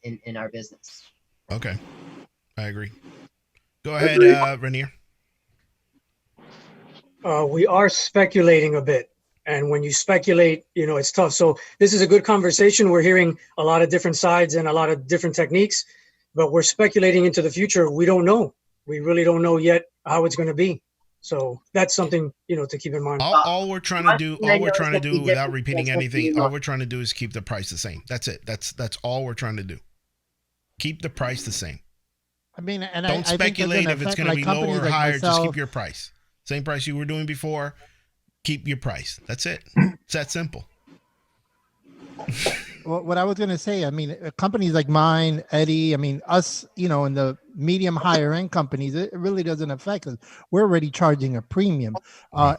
in our business. Okay. I agree. Go ahead, Rainier. We are speculating a bit. And when you speculate, it's tough. So this is a good conversation. We're hearing a lot of different sides and a lot of different techniques, but we're speculating into the future. We don't know. We really don't know yet how it's going to be. So that's something, to keep in mind. All we're trying to do, without repeating anything, all we're trying to do is keep the price the same. That's it. That's all we're trying to do. Keep the price the same. I mean, and don't speculate if it's going to be lower or higher. Myself, just keep your price. Same price you were doing before. Keep your price. That's it. It's that simple. What I was going to say, I mean, companies like mine, Eddie, I mean, us, in the medium higher end companies, it really doesn't affect us. We're already charging a premium.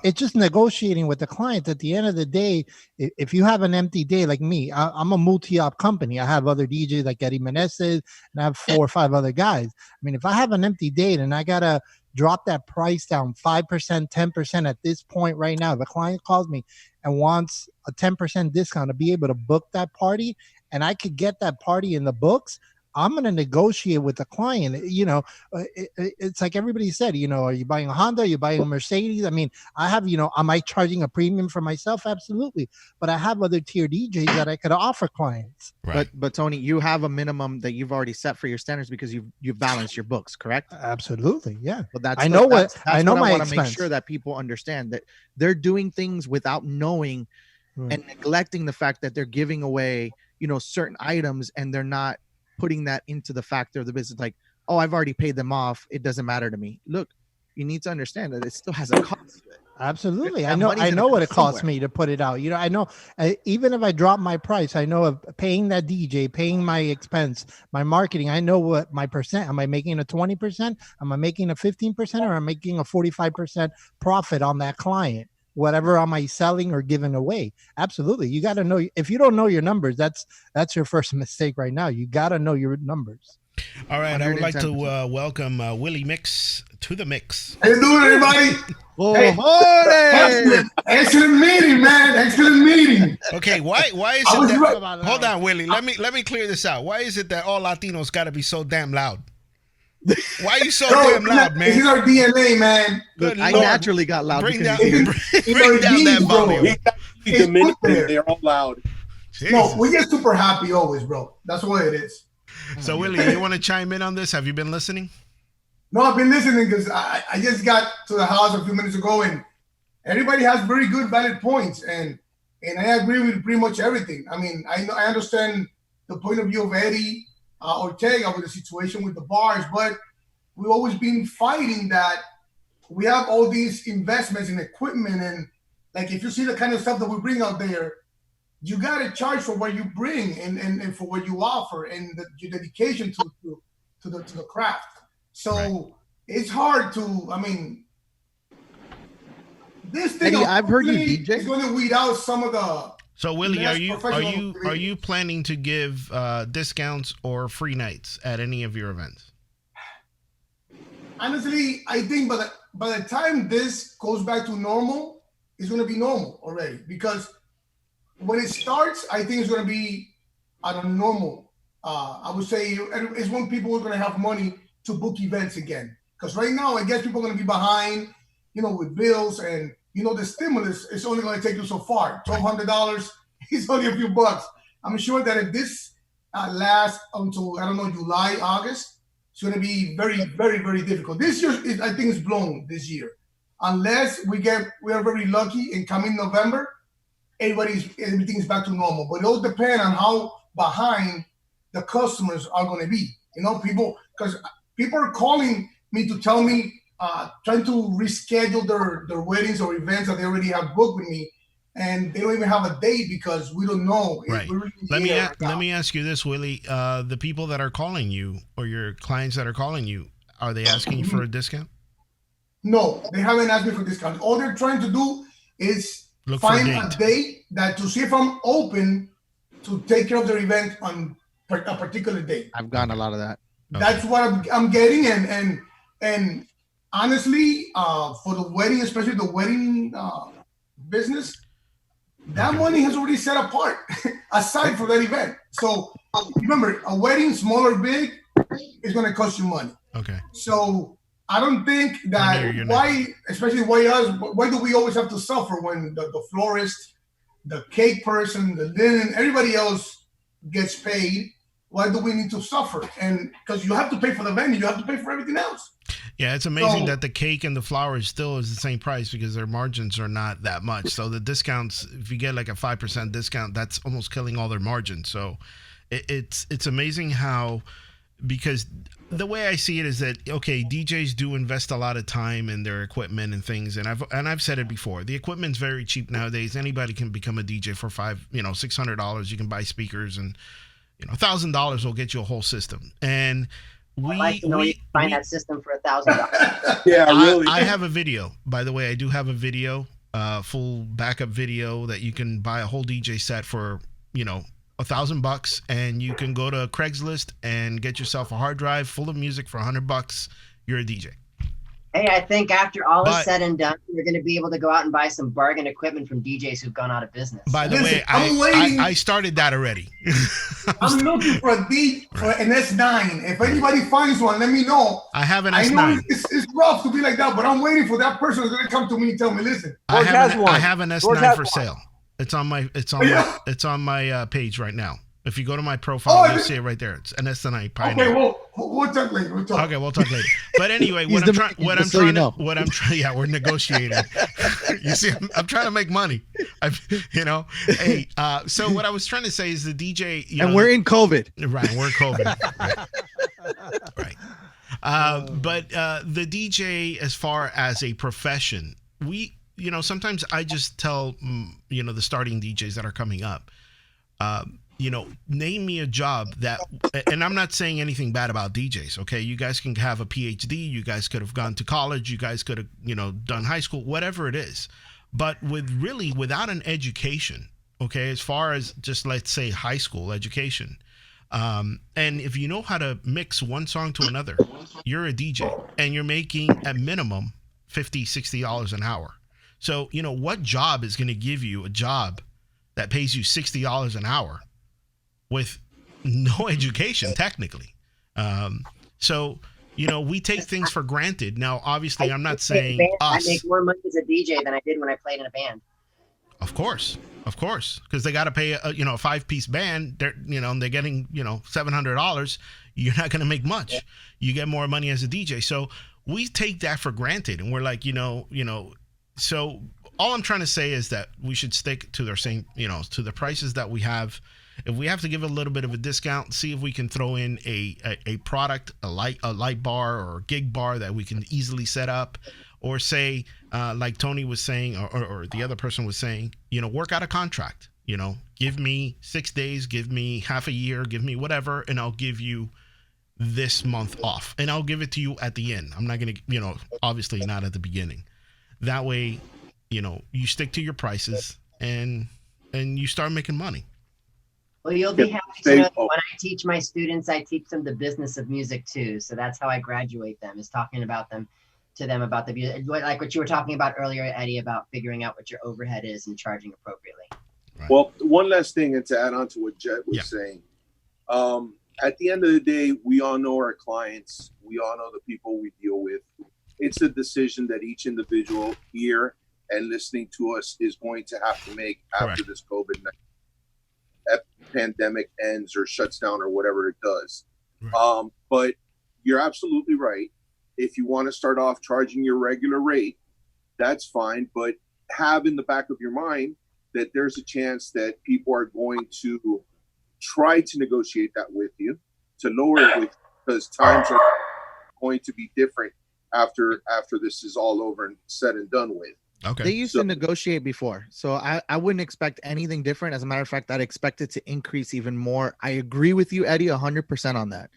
It's just negotiating with the client. At the end of the day, if you have an empty day like me, I'm a multi-op company. I have other DJs like Eddie Menezes, and I have 4 or 5 other guys. I mean, if I have an empty day and I got to drop that price down 5%, 10% at this point right now, if a client calls me and wants a 10% discount to be able to book that party, and I could get that party in the books, I'm going to negotiate with the client. It's like everybody said, are you buying a Honda? Are you buying a Mercedes? I mean, I have, am I charging a premium for myself? Absolutely. But I have other tier DJs that I could offer clients. Right. But Tony, you have a minimum that you've already set for your standards because you've balanced your books, correct? Absolutely. Yeah. But that's I know my I want to make expense. sure that people understand that they're doing things without knowing and neglecting the fact that they're giving away, certain items, and they're not putting that into the factor of the business. Like, oh, I've already paid them off. It doesn't matter to me. Look, you need to understand that it still has a cost to it. Absolutely. I know what it costs me to put it out. I know even if I drop my price, I know of paying that DJ, paying my expense, my marketing. I know what my percent. Am I making a 20%? Am I making a 15%? Or am I making a 45% profit on that client? Whatever am I selling or giving away? Absolutely. You got to know. If you don't know your numbers, that's your first mistake right now. You got to know your numbers. All right. I would like to welcome Willie Mix to the mix. How you doing, everybody? Excellent meeting, man. Excellent meeting. Okay. Why is it that? Hold on, Willie. Let me clear this out. Why is it that all Latinos got to be so damn loud? Why are you so damn loud, man? This is our DNA, man. Look, I naturally got loud. Bring down that volume. They're all loud. Jesus. No, we get super happy always, bro. That's what it is. So, Willie, you want to chime in on this? Have you been listening? No, I've been listening because I just got to the house a few minutes ago, and everybody has very good, valid points, and I agree with pretty much everything. I mean, I understand the point of view of Eddie Ortega with the situation with the bars, but we've always been fighting that we have all these investments in equipment, and like if you see the kind of stuff that we bring out there, you gotta charge for what you bring and for what you offer and your dedication to the craft. So it's hard to. I mean, this thing Eddie, I've heard you DJ. Is going to weed out some of the. So Willie, are you planning to give discounts or free nights at any of your events? Honestly, I think by the time this goes back to normal, it's going to be normal already. Because when it starts, I think it's going to be at a normal. I would say it's when people are going to have money to book events again. Because right now, I guess people are going to be behind, with bills and. The stimulus is only going to take you so far. $1,200 is only a few bucks. I'm sure that if this lasts until, I don't know, July, August, it's going to be very, very, very difficult. This year, I think, is blown this year. Unless we are very lucky and come in November, everything's back to normal. But it all depends on how behind the customers are going to be. Because people are calling me to tell me, trying to reschedule their weddings or events that they already have booked with me, and they don't even have a date because we don't know. Right. Let me ask you this, Willie. The people that are calling you or your clients that are calling you, Are they asking you for a discount? No, they haven't asked me for discount. All they're trying to do is Look for a find date. a date that to see if I'm open to take care of their event on a particular date. I've gotten a lot of that. That's what I'm getting, and honestly, for the wedding, especially the wedding business, that money has already set apart aside for that event. So remember, a wedding, small or big, is going to cost you money. Okay. So I don't think that especially why do we always have to suffer when the florist, the cake person, the linen, everybody else gets paid? Why do we need to suffer? And because you have to pay for the venue, you have to pay for everything else. Yeah, it's amazing that the cake and the flowers still is the same price because their margins are not that much. So the discounts, if you get like a 5% discount, that's almost killing all their margins. So it's amazing how, because the way I see it is that, okay, DJs do invest a lot of time in their equipment and things, and I've said it before. The equipment's very cheap nowadays. Anybody can become a DJ for $600. You can buy speakers, and $1,000 will get you a whole system. And I'd like to know you can find that system for $1,000. Yeah, really. I have a video. By the way, I do have a video, full backup video that you can buy a whole DJ set for, $1,000, and you can go to Craigslist and get yourself a hard drive full of music for $100. You're a DJ. Hey, I think after all is said and done, you're going to be able to go out and buy some bargain equipment from DJs who've gone out of business. By the way, I started that already. I'm looking for an S9. If anybody finds one, let me know. I have an S9. I know it's rough to be like that, but I'm waiting for that person who's going to come to me and tell me, listen. I have an S9 for sale. It's on my page right now. If you go to my profile, you'll see it right there. It's an S9 Pioneer. Okay, well, we'll talk later. We'll talk later. But anyway, we're negotiating. You see, I'm trying to make money. Hey, so what I was trying to say is the DJ, and we're in COVID. Right, we're in COVID. Right. But the DJ, as far as a profession, sometimes I just tell, the starting DJs that are coming up, name me a job that, and I'm not saying anything bad about DJs, okay? You guys can have a PhD, you guys could have gone to college, you guys could have, done high school, whatever it is. But without an education, okay, as far as just, let's say, high school education, and if you know how to mix one song to another, you're a DJ, and you're making at minimum $50, $60 an hour. So, what job is going to give you a job that pays you $60 an hour with no education, technically? So, we take things for granted. Now, obviously, I'm not saying us. I make more money as a DJ than I did when I played in a band. Of course, because they got to pay a 5-piece band. They're getting $700. You're not going to make much. You get more money as a DJ. So we take that for granted, and we're like, So all I'm trying to say is that we should stick to their same, to the prices that we have. If we have to give a little bit of a discount, see if we can throw in a product, a light bar or a gig bar that we can easily set up, or say, like Tony was saying, or the other person was saying, work out a contract. Give me 6 days, give me half a year, give me whatever, and I'll give you this month off, and I'll give it to you at the end. I'm not gonna, obviously not at the beginning. That way, you stick to your prices and you start making money. Well, you'll be happy to know that when I teach my students, I teach them the business of music too. So that's how I graduate them, is talking about the music, like what you were talking about earlier, Eddie, about figuring out what your overhead is and charging appropriately. Right. Well, one last thing, and to add on to what Jet was saying, at the end of the day, we all know our clients. We all know the people we deal with. It's a decision that each individual here and listening to us is going to have to make after this COVID-19 pandemic ends or shuts down or whatever it does. Right. But you're absolutely right. If you want to start off charging your regular rate, that's fine. But have in the back of your mind that there's a chance that people are going to try to negotiate that with you, to lower it with, because times are going to be different after this is all over and said and done with. Okay. They used to negotiate before, so I wouldn't expect anything different. As a matter of fact, I'd expect it to increase even more. I agree with you, Eddie, 100% on that.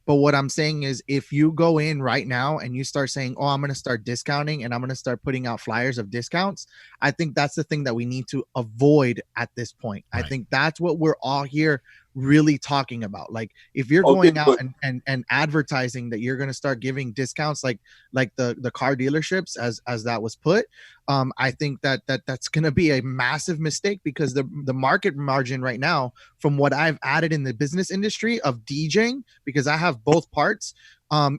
But what I'm saying is, if you go in right now and you start saying, oh, I'm going to start discounting and I'm going to start putting out flyers of discounts, I think that's the thing that we need to avoid at this point. Right. I think that's what we're all here really talking about. Like, if you're going out and advertising that you're going to start giving discounts like the car dealerships as that was put, I think that's going to be a massive mistake, because the market margin right now, from what I've added in the business industry of DJing, because I have both parts,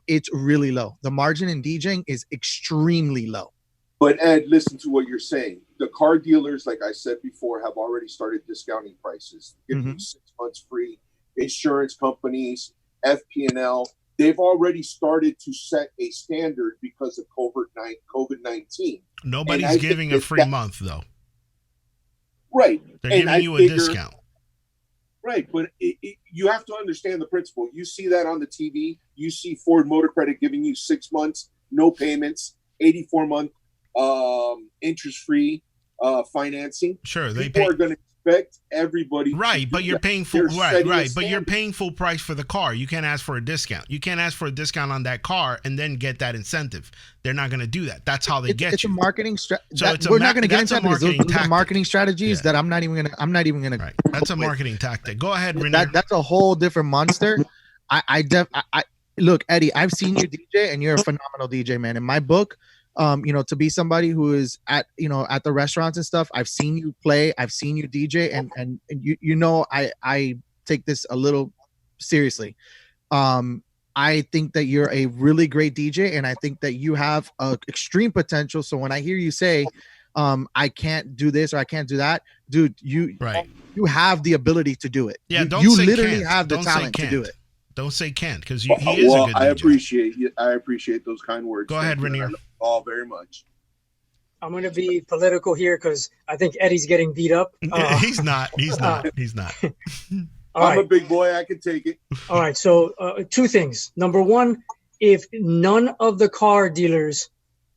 it's really low. The margin in DJing is extremely low. But Ed, listen to what you're saying. The car dealers, like I said before, have already started discounting prices, giving you 6 months free. Insurance companies, FP&L, they've already started to set a standard because of COVID-19. Nobody's giving a free month, though. Right. They're giving you a discount. Right, but you have to understand the principle. You see that on the TV. You see Ford Motor Credit giving you 6 months, no payments, 84-month interest-free financing. Sure, People are going to expect everybody. Right, but you're paying full. Right, but you're paying full price for the car. You can't ask for a discount. You can't ask for a discount on that car and then get that incentive. They're not going to do that. That's how they get it's you. A marketing strategy. So we're not going to get into that, because those tactic. are marketing strategies that I'm not even going to. Right, that's a marketing tactic. Go ahead, Renee. That's a whole different monster. I look, Eddie, I've seen you DJ, and you're a phenomenal DJ, man. In my book, to be somebody who is at the restaurants and stuff, I've seen you play, I've seen you DJ, and I take this a little seriously. I think that you're a really great DJ, and I think that you have extreme potential. So when I hear you say, I can't do this or I can't do that, dude, you have the ability to do it. Yeah, you literally have the talent to do it. Don't say can't, because he is a good DJ. I appreciate those kind words. Go ahead, Rainier. All very much. I'm going to be political here because I think Eddie's getting beat up. He's not. I'm a big boy. I can take it. All right. So 2 things. Number one, if none of the car dealers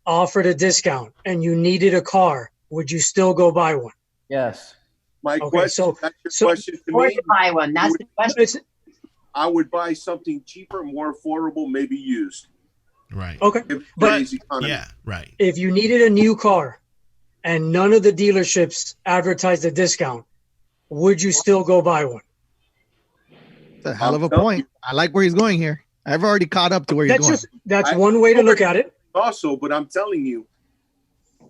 offered a discount and you needed a car, would you still go buy one? Yes. My question, question to me. Buy one. That's the question. I would buy something cheaper, more affordable, maybe used. Right. Okay. But yeah, right. If you needed a new car and none of the dealerships advertised a discount, would you still go buy one? That's a hell of a point. I like where he's going here. I've already caught up to where he's going. That's one way to look at it. Also, but I'm telling you,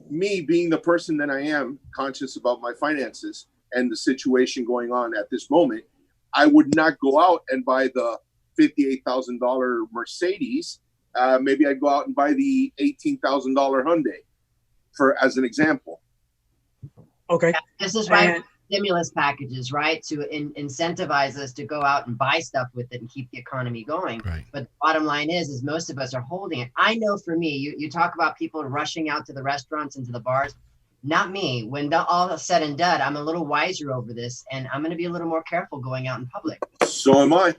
me being the person that I am, conscious about my finances and the situation going on at this moment, I would not go out and buy the $58,000 Mercedes. Maybe I'd go out and buy the $18,000 Hyundai, as an example. Okay. This is right. Stimulus packages, right, to incentivize us to go out and buy stuff with it and keep the economy going. Right. But the bottom line is most of us are holding it. I know for me, you talk about people rushing out to the restaurants and to the bars. Not me. When all is said and done, I'm a little wiser over this, and I'm going to be a little more careful going out in public. So am I.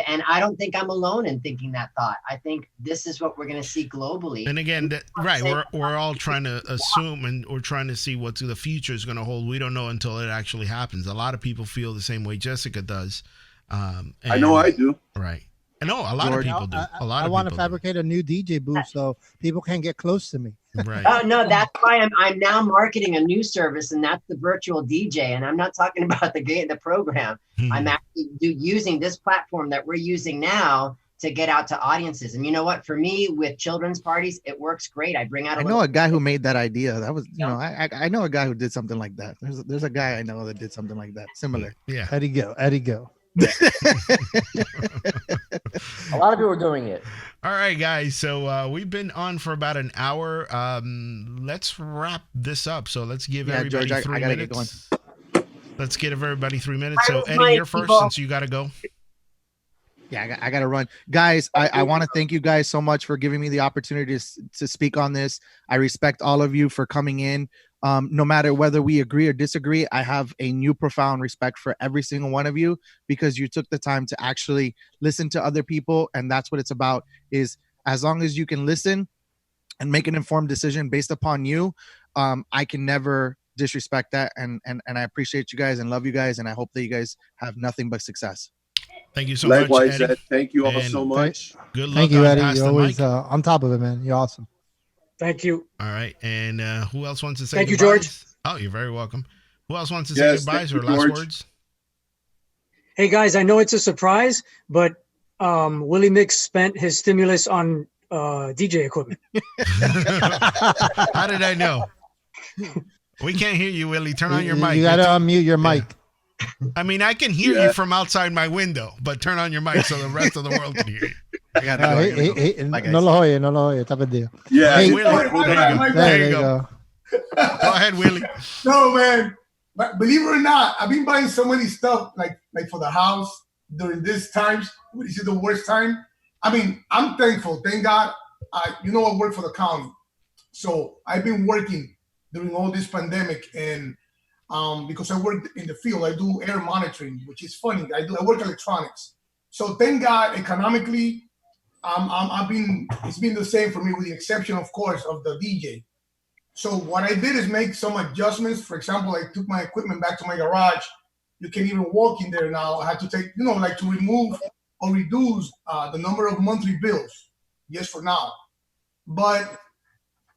And I don't think I'm alone in thinking that thought. I think this is what we're going to see globally. And again, we're all trying to assume, and we're trying to see what the future is going to hold. We don't know until it actually happens. A lot of people feel the same way Jessica does. I know I do. Right. I know a lot of people do. I want to fabricate a new DJ booth so people can't get close to me. Right. Oh no, that's why I'm now marketing a new service, and that's the virtual DJ. And I'm not talking about the program. I'm actually using this platform that we're using now to get out to audiences. And you know what? For me, with children's parties, it works great. I bring out. I know a guy who made that idea. That was, I know a guy who did something like that. There's a guy I know that did something like that, similar. Yeah. Eddie Go. A lot of people are doing it. All right, guys. So we've been on for about an hour. Let's wrap this up. So let's give everybody George, 3 I gotta minutes. get going. Let's give everybody 3 minutes. So Eddie, you're first since you got to go. Yeah, I got to run. Guys, I want to thank you guys so much for giving me the opportunity to speak on this. I respect all of you for coming in. No matter whether we agree or disagree, I have a new profound respect for every single one of you, because you took the time to actually listen to other people. And that's what it's about, is as long as you can listen and make an informed decision based upon you, I can never disrespect that. And I appreciate you guys and love you guys. And I hope that you guys have nothing but success. Thank you so Likewise, much, Eddie. Ed. Thank you all And so much. Good luck Thank you, on Eddie. Pass You're the always Mic. on top of it, man. You're awesome. Thank you. All right. And who else wants to say Thank you, goodbyes? George. Oh, you're very welcome. Who else wants to Yes, say goodbyes thank or you, last George. words? Hey guys, I know it's a surprise, but Willie Mix spent his stimulus on DJ equipment. How did I know? We can't hear you, Willie. Turn on your mic. You got to unmute your mic. I mean, I can hear you from outside my window, but turn on your mic so the rest of the world can hear you. I gotta go. Bye, guys. No lo oye, está perdido. Yeah, Hey, Willie, there you go. There you go. Go ahead, Willie. No, man. But believe it or not, I've been buying so many stuff like for the house during this times. This is the worst time. I mean, I'm thankful. Thank God. I work for the county, so I've been working during all this pandemic, and because I work in the field, I do air monitoring, which is funny. I work electronics, so thank God economically, it's been the same for me, with the exception, of course, of the DJ. So what I did is make some adjustments. For example, I took my equipment back to my garage. You can even walk in there now. I had to take, to remove or reduce the number of monthly bills, just for now. But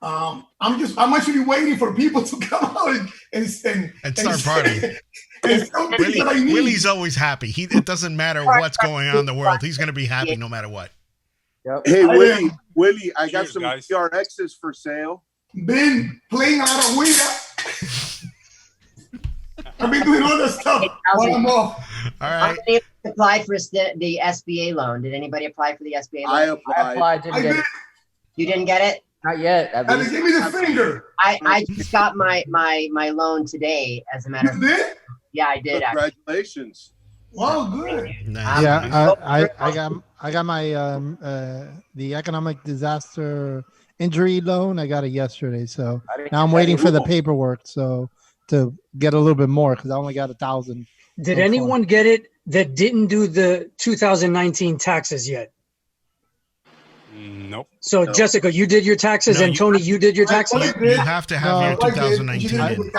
I'm actually waiting for people to come out and start partying. Willie's always happy. It doesn't matter what's going on in the world. He's going to be happy no matter what. Yep. Hey, Willie, I got some PRXs for sale. Been playing out of Ouija. I've been doing all this stuff while I'm off. All right. How many applied for the SBA loan? Did anybody apply for the SBA loan? I applied. I did. You didn't get it? Not yet. And they gave me the finger. I just got my loan today, as a matter of fact. Yeah, I did. Congratulations. Wow, good. Nice. Yeah, I got my the economic disaster injury loan. I got it yesterday, so now I'm waiting for the paperwork to get a little bit more, because I only got 1,000. Did anyone get it that didn't do the 2019 taxes yet? Nope. So Jessica, you did your taxes, and Tony, you did your taxes. You have to have your 2019.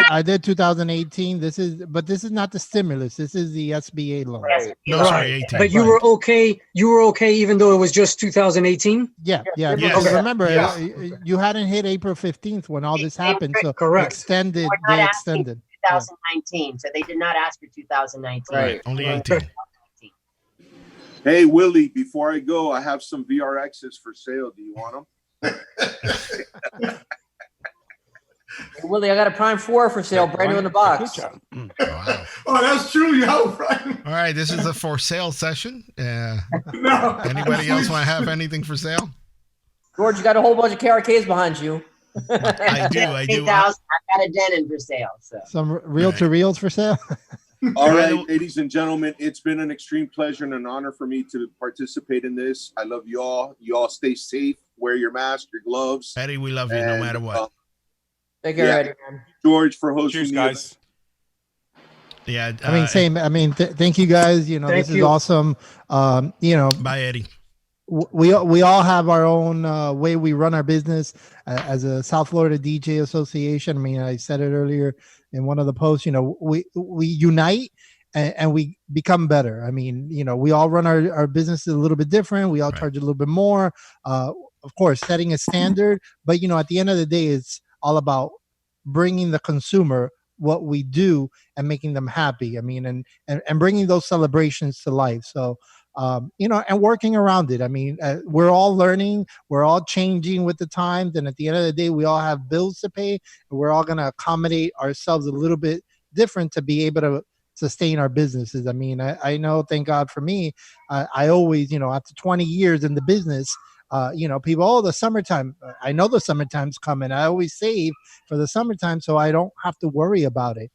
I did 2018. This is not the stimulus. This is the SBA loan. No, sorry, 18. But you were okay. You were okay, even though it was just 2018. Yeah. Yes. Because remember, you hadn't hit April 15th when all this happened. So correct. They extended. 2019, so they did not ask for 2019. Right, only 18. Hey, Willie, before I go, I have some VRXs for sale. Do you want them? Hey, Willie, I got a Prime 4 for sale, brand new in the box. Wow. Oh, that's true. Right. All right, this is a for sale session. No. Anybody else want to have anything for sale? George, you got a whole bunch of KRKs behind you. I do. 8,000. I've got a Denon for sale. So. Some reel-to-reels for sale. All right, ladies and gentlemen, it's been an extreme pleasure and an honor for me to participate in this. I love you all. You all stay safe. Wear your mask, your gloves. Eddie, we love you no matter what. Take care, Eddie. George, for hosting. Cheers, guys. Yeah, I mean, same. I mean, thank you guys. This is awesome. Bye, Eddie. We all have our own way we run our business as a South Florida DJ Association. I mean, I said it earlier in one of the posts. We unite and we become better. I mean, we all run our businesses a little bit different. We all charge a little bit more. Of course, setting a standard, but at the end of the day, it's all about bringing the consumer what we do and making them happy. I mean, and bringing those celebrations to life. So. And working around it. I mean, we're all learning, we're all changing with the times. And at the end of the day, we all have bills to pay. And we're all going to accommodate ourselves a little bit different to be able to sustain our businesses. I mean, I know, thank God for me, I always, after 20 years in the business, people, the summertime, I know the summertime's coming. I always save for the summertime so I don't have to worry about it.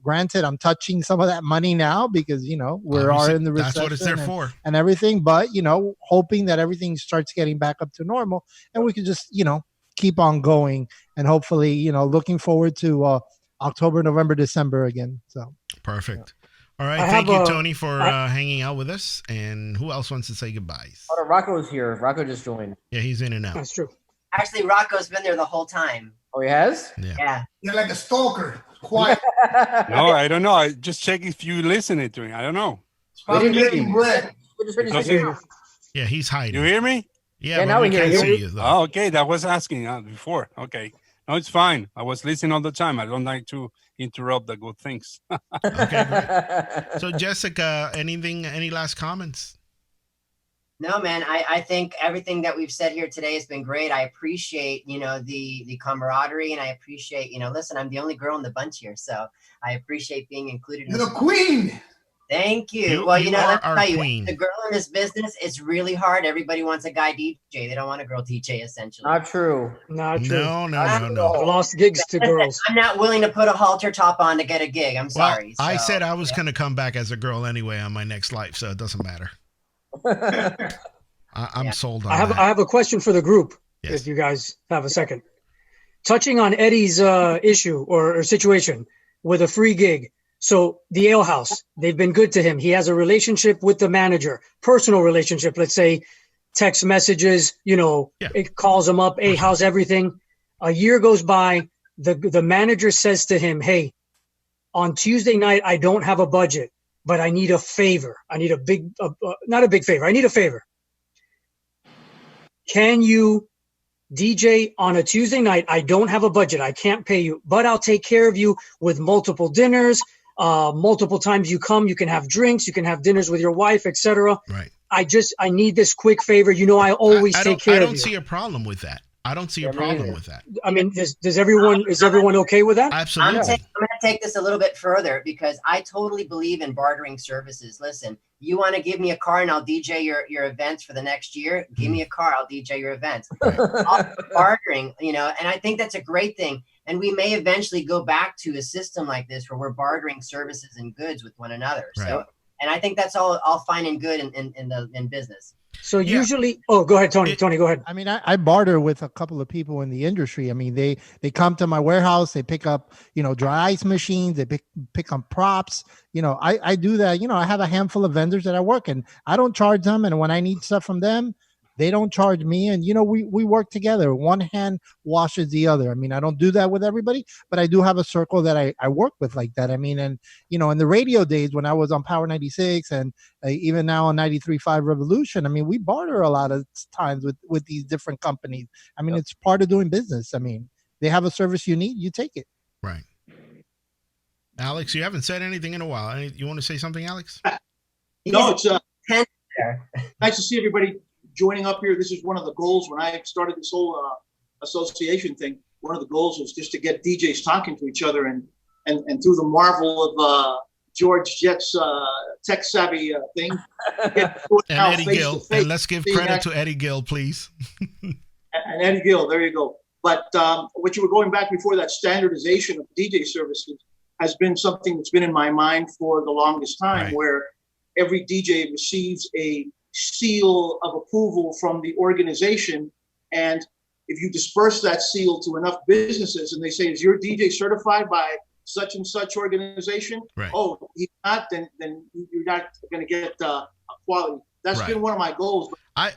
Granted, I'm touching some of that money now because, we're all in the recession. That's what it's there for. And everything. But, hoping that everything starts getting back up to normal and we can just, keep on going and hopefully, looking forward to October, November, December again. So perfect. All right. Thank you, Tony, for hanging out with us. And who else wants to say goodbyes? Oh, Rocco's here. Rocco just joined. Yeah, he's in and out. That's true. Actually, Rocco's been there the whole time. Oh, he has? Yeah. You're like a stalker. Quiet. No, I don't know. I just check if you listening to him. I don't know. Probably didn't hear making you. bread. We're just ready to Does figure it- it out. Yeah, he's hiding. You hear me? Yeah, Yeah, but now we we hear can't you. see you though. Oh, okay. That was asking before. Okay. No, it's fine. I was listening all the time. I don't like to interrupt the good things. Okay, great. So Jessica, any last comments? No, man, I think everything that we've said here today has been great. I appreciate, the camaraderie, and I appreciate, listen, I'm the only girl in the bunch here, so I appreciate being included. You're the queen. Thank you. You Well, are let me our tell you, queen. the girl in this business, it's really hard. Everybody wants a guy DJ. They don't want a girl DJ, essentially. Not true. Not true. No. I've lost gigs to Listen, girls. I'm not willing to put a halter top on to get a gig. I'm Well, sorry. I So, said I was going to come back as a girl anyway on my next life, so it doesn't matter. I'm sold on that. I have a question for the group, Yes. if you guys have a second. Touching on Eddie's issue or situation with a free gig. So the ale house, they've been good to him. He has a relationship with the manager, personal relationship, let's say text messages, it calls him up. Hey, how's everything? A year goes by. The manager says to him, hey, on Tuesday night, I don't have a budget, but I need a favor. I need not a big favor. I need a favor. Can you DJ on a Tuesday night? I don't have a budget. I can't pay you, but I'll take care of you with multiple dinners. Multiple times you come, you can have drinks, you can have dinners with your wife, etc. Right. I need this quick favor. I always take care of you. I don't see a problem with that. I don't see a problem with that. I mean, is everyone okay with that? Absolutely. I'm going to take this a little bit further because I totally believe in bartering services. Listen, you want to give me a car and I'll DJ your events for the next year? Give me a car, I'll DJ your events. Bartering, and I think that's a great thing. And we may eventually go back to a system like this where we're bartering services and goods with one another. Right. So, and I think that's all fine and good in business. So usually, go ahead, Tony. Tony, go ahead. I mean, I barter with a couple of people in the industry. I mean, they come to my warehouse, they pick up, dry ice machines, they pick up props. I do that. I have a handful of vendors that I work, and I don't charge them. And when I need stuff from them, they don't charge me. And, we work together. One hand washes the other. I mean, I don't do that with everybody, but I do have a circle that I work with like that. I mean, and, in the radio days when I was on Power 96 and even now on 93.5 Revolution, I mean, we barter a lot of times with these different companies. I mean, it's part of doing business. I mean, they have a service you need, you take it. Right. Alex, you haven't said anything in a while. You want to say something, Alex? No, it's nice to see everybody joining up here. This is one of the goals when I started this whole association thing. One of the goals was just to get DJs talking to each other, and through the marvel of George Jet's tech savvy thing. And Eddie Gill. And let's give credit to Eddie Gill, please. And Eddie Gill, there you go. But what you were going back before, that standardization of DJ services has been something that's been in my mind for the longest time, right, where every DJ receives a seal of approval from the organization. And if you disperse that seal to enough businesses and they say, is your DJ certified by such and such organization? Right. Oh, he's not, then you're not going to get quality. That's right. been one of my goals. I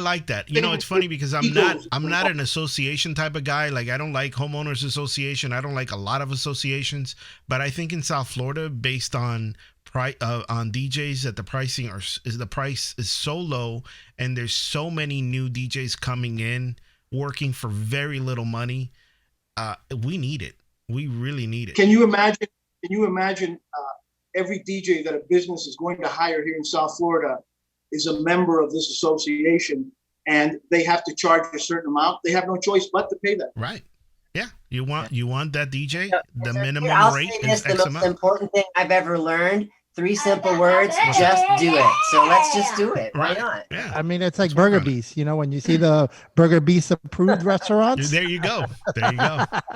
like that. It's funny because I'm not an association type of guy. Like, I don't like homeowners association. I don't like a lot of associations. But I think in South Florida, based on DJs, that the price is so low, and there's so many new DJs coming in working for very little money. We need it. We really need it. Can you imagine every DJ that a business is going to hire here in South Florida is a member of this association, and they have to charge a certain amount? They have no choice but to pay that. Right. Yeah. You want that DJ? The minimum I'll rate say this, is X the most important thing I've ever learned. 3 simple words, just do it. So let's just do it. Why not? Yeah. I mean, it's like Burger Beast, when you see the Burger Beast approved restaurants. There you go. There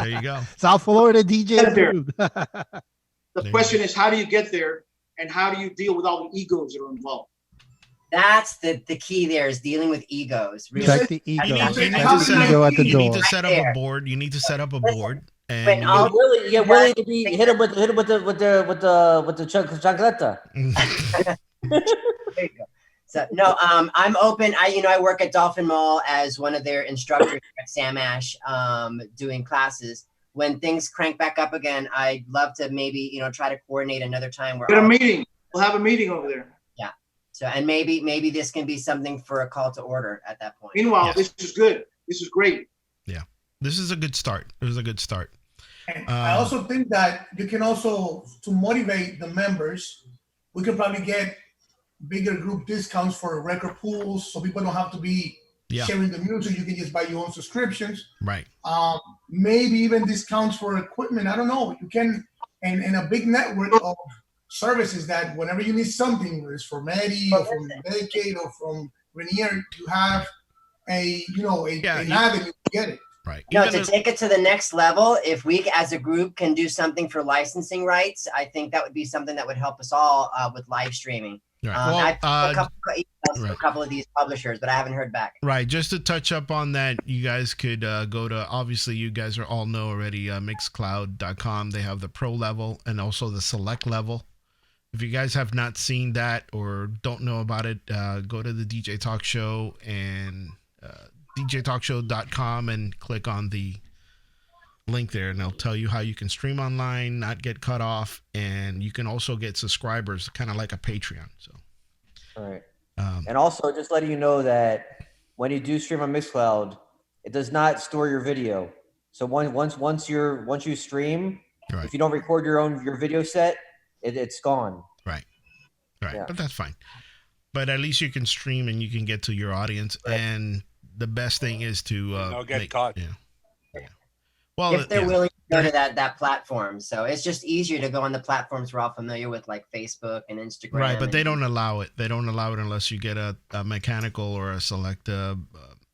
you go. South Florida DJ approved. The question is, how do you get there, and how do you deal with all the egos that are involved? That's the key there, is dealing with egos. Really. Check the ego. You need to set up a board. You need to set up a board. And Willie to be hit him with the chocolate. There you go. So no, I'm open. I work at Dolphin Mall as one of their instructors at Sam Ash, doing classes. When things crank back up again, I'd love to maybe try to coordinate another time where get a meeting. We'll have a meeting over there. Yeah. So, and maybe this can be something for a call to order at that point. Meanwhile, this is good. This is great. Yeah, this is a good start. It was a good start. And I also think that you can also, to motivate the members, we could probably get bigger group discounts for record pools, so people don't have to be sharing the music. You can just buy your own subscriptions. Right. Maybe even discounts for equipment. I don't know. You can, and a big network of services that whenever you need something, whether it's from Eddie or from Medicaid or from Rainier, you have an avenue to get it. Right. No, to take it to the next level, if we as a group can do something for licensing rights, I think that would be something that would help us all with live streaming. Right. I've a couple of these publishers, but I haven't heard back. Right. Just to touch up on that, you guys could go to, obviously you guys are all know already, mixcloud.com. They have the pro level and also the select level. If you guys have not seen that or don't know about it, go to the DJ Talk Show and djtalkshow.com and click on the link there, and they'll tell you how you can stream online, not get cut off, and you can also get subscribers, kind of like a Patreon. So, all right. And also, just letting you know that when you do stream on Mixcloud, it does not store your video. So once you stream, if you don't record your video set, it's gone. Right. Yeah. But that's fine. But at least you can stream and you can get to your audience, and the best thing is to get caught. Yeah. Well, if they're willing to go to that platform, so it's just easier to go on the platforms we're all familiar with, like Facebook and Instagram. Right, but they don't allow it. They don't allow it unless you get a mechanical or a select.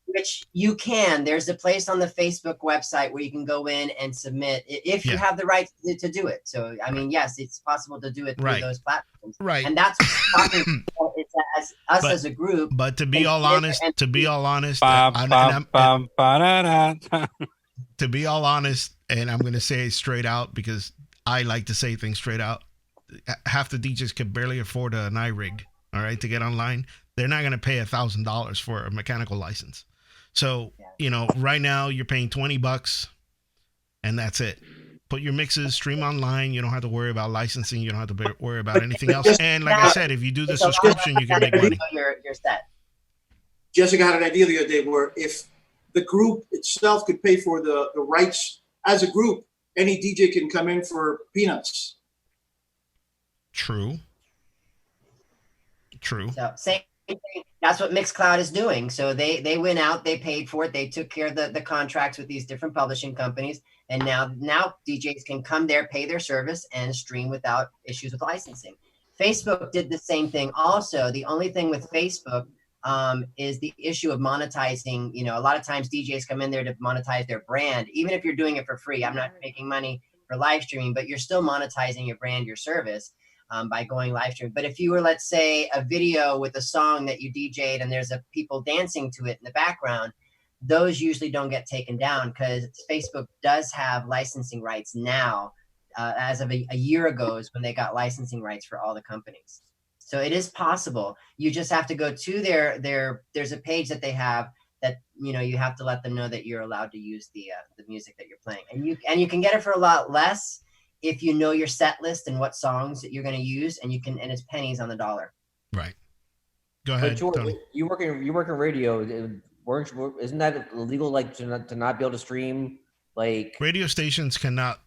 Which you can. There's a place on the Facebook website where you can go in and submit if you have the right to do it. So, I mean, yes, it's possible to do it through those platforms. Right. And that's what we're talking about. It's as a group. But to be all honest, to be all honest, and I'm going to say it straight out because I like to say things straight out. Half the DJs can barely afford an iRig, all right, to get online. They're not going to pay $1,000 for a mechanical license. So, right now you're paying $20 and that's it. Put your mixes, stream online. You don't have to worry about licensing. You don't have to worry about anything else. And like I said, if you do the subscription, you can make money. You're set. Jessica had an idea the other day where if the group itself could pay for the rights as a group, any DJ can come in for peanuts. True. So same thing. That's what Mixcloud is doing. So they went out, they paid for it, they took care of the contracts with these different publishing companies, and now DJs can come there, pay their service, and stream without issues with licensing. Facebook did the same thing also. The only thing with Facebook is the issue of monetizing. A lot of times DJs come in there to monetize their brand, even if you're doing it for free. I'm not making money for live streaming, but you're still monetizing your brand, your service. By going live stream. But if you were, let's say, a video with a song that you DJ'd and there's people dancing to it in the background, those usually don't get taken down because Facebook does have licensing rights now. As of a year ago is when they got licensing rights for all the companies. So it is possible. You just have to go to there's a page that they have that, you have to let them know that you're allowed to use the music that you're playing. And you can get it for a lot less if you know your set list and what songs that you're going to use, and it's pennies on the dollar. Right. Go ahead, George, Tony. You work in radio. Isn't that illegal? Like to not be able to stream? Like radio stations cannot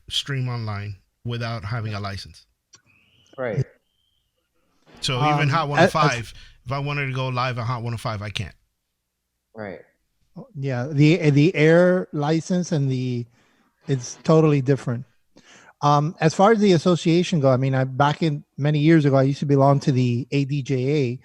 stream online without having a license. Right. So even Hot 105, if I wanted to go live on Hot 105, I can't. Right. Yeah. The air license and it's totally different. As far as the association go, I mean, back in many years ago, I used to belong to the ADJA.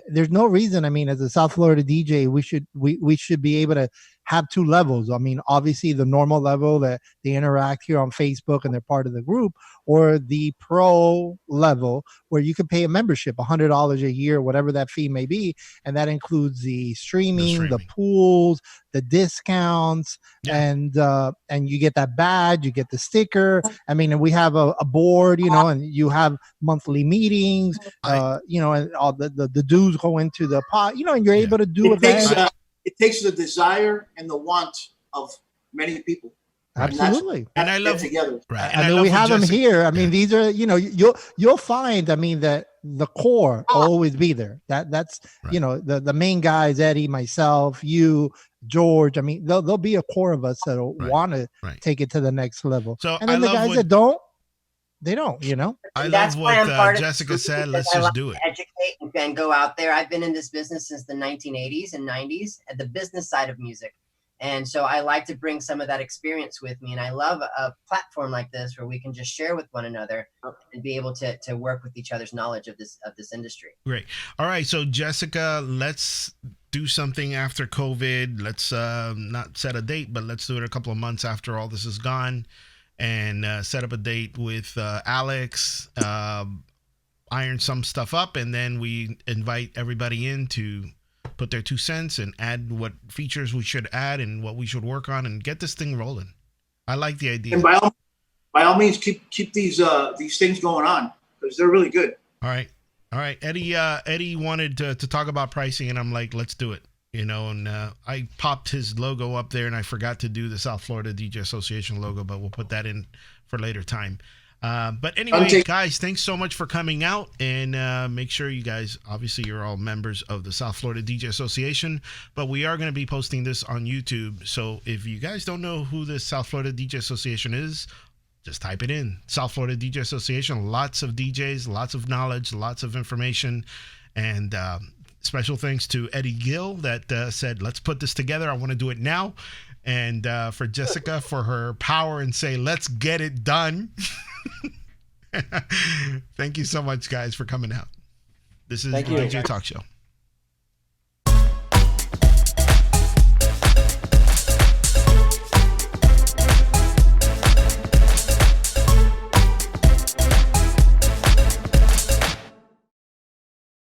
There's no reason. I mean, as a South Florida DJ, we should be able to have two levels. I mean, obviously the normal level that they interact here on Facebook and they're part of the group, or the pro level where you can pay a membership, $100 a year, whatever that fee may be. And that includes the streaming, the pools, the discounts, and you get that badge, you get the sticker. I mean, and we have a board, and you have monthly meetings, and all the dues go into the pot, and you're able to do events. It takes the desire and the want of many people. Absolutely. And I love together. Right. And I mean, love we what have them Jessica- here. I mean, these are, you know, you'll find, I mean, that the core will always be there. That's you know, the main guys, Eddie, myself, you, George. I mean, there'll be a core of us that'll want to take it to the next level. So and then I the love guys what- that don't, they don't, you know. I That's love why what I'm part of Jessica the said. because Let's I just like do to it. educate and go out there. I've been in this business since the 1980s and 90s at the business side of music. And so I like to bring some of that experience with me. And I love a platform like this where we can just share with one another and be able to work with each other's knowledge of this industry. Great. All right. So Jessica, let's do something after COVID. Let's not set a date, but let's do it a couple of months after all this is gone, and set up a date with Alex, iron some stuff up, and then we invite everybody in to put their 2 cents and add what features we should add and what we should work on and get this thing rolling. I like the idea. And by all means, keep these things going on because they're really good. All right. Eddie wanted to talk about pricing, and I'm like, let's do it. You know, and I popped his logo up there, and I forgot to do the South Florida DJ Association logo, but we'll put that in for later time. But anyway, guys, thanks so much for coming out, and make sure you guys, obviously you're all members of the South Florida DJ Association, but we are going to be posting this on YouTube. So if you guys don't know who the South Florida DJ Association is, just type it in. South Florida DJ Association, lots of DJs, lots of knowledge, lots of information, and special thanks to Eddie Gill that said, let's put this together. I want to do it now. And for Jessica for her power and say, let's get it done. Thank you so much, guys, for coming out. This is the DJ Talk Show.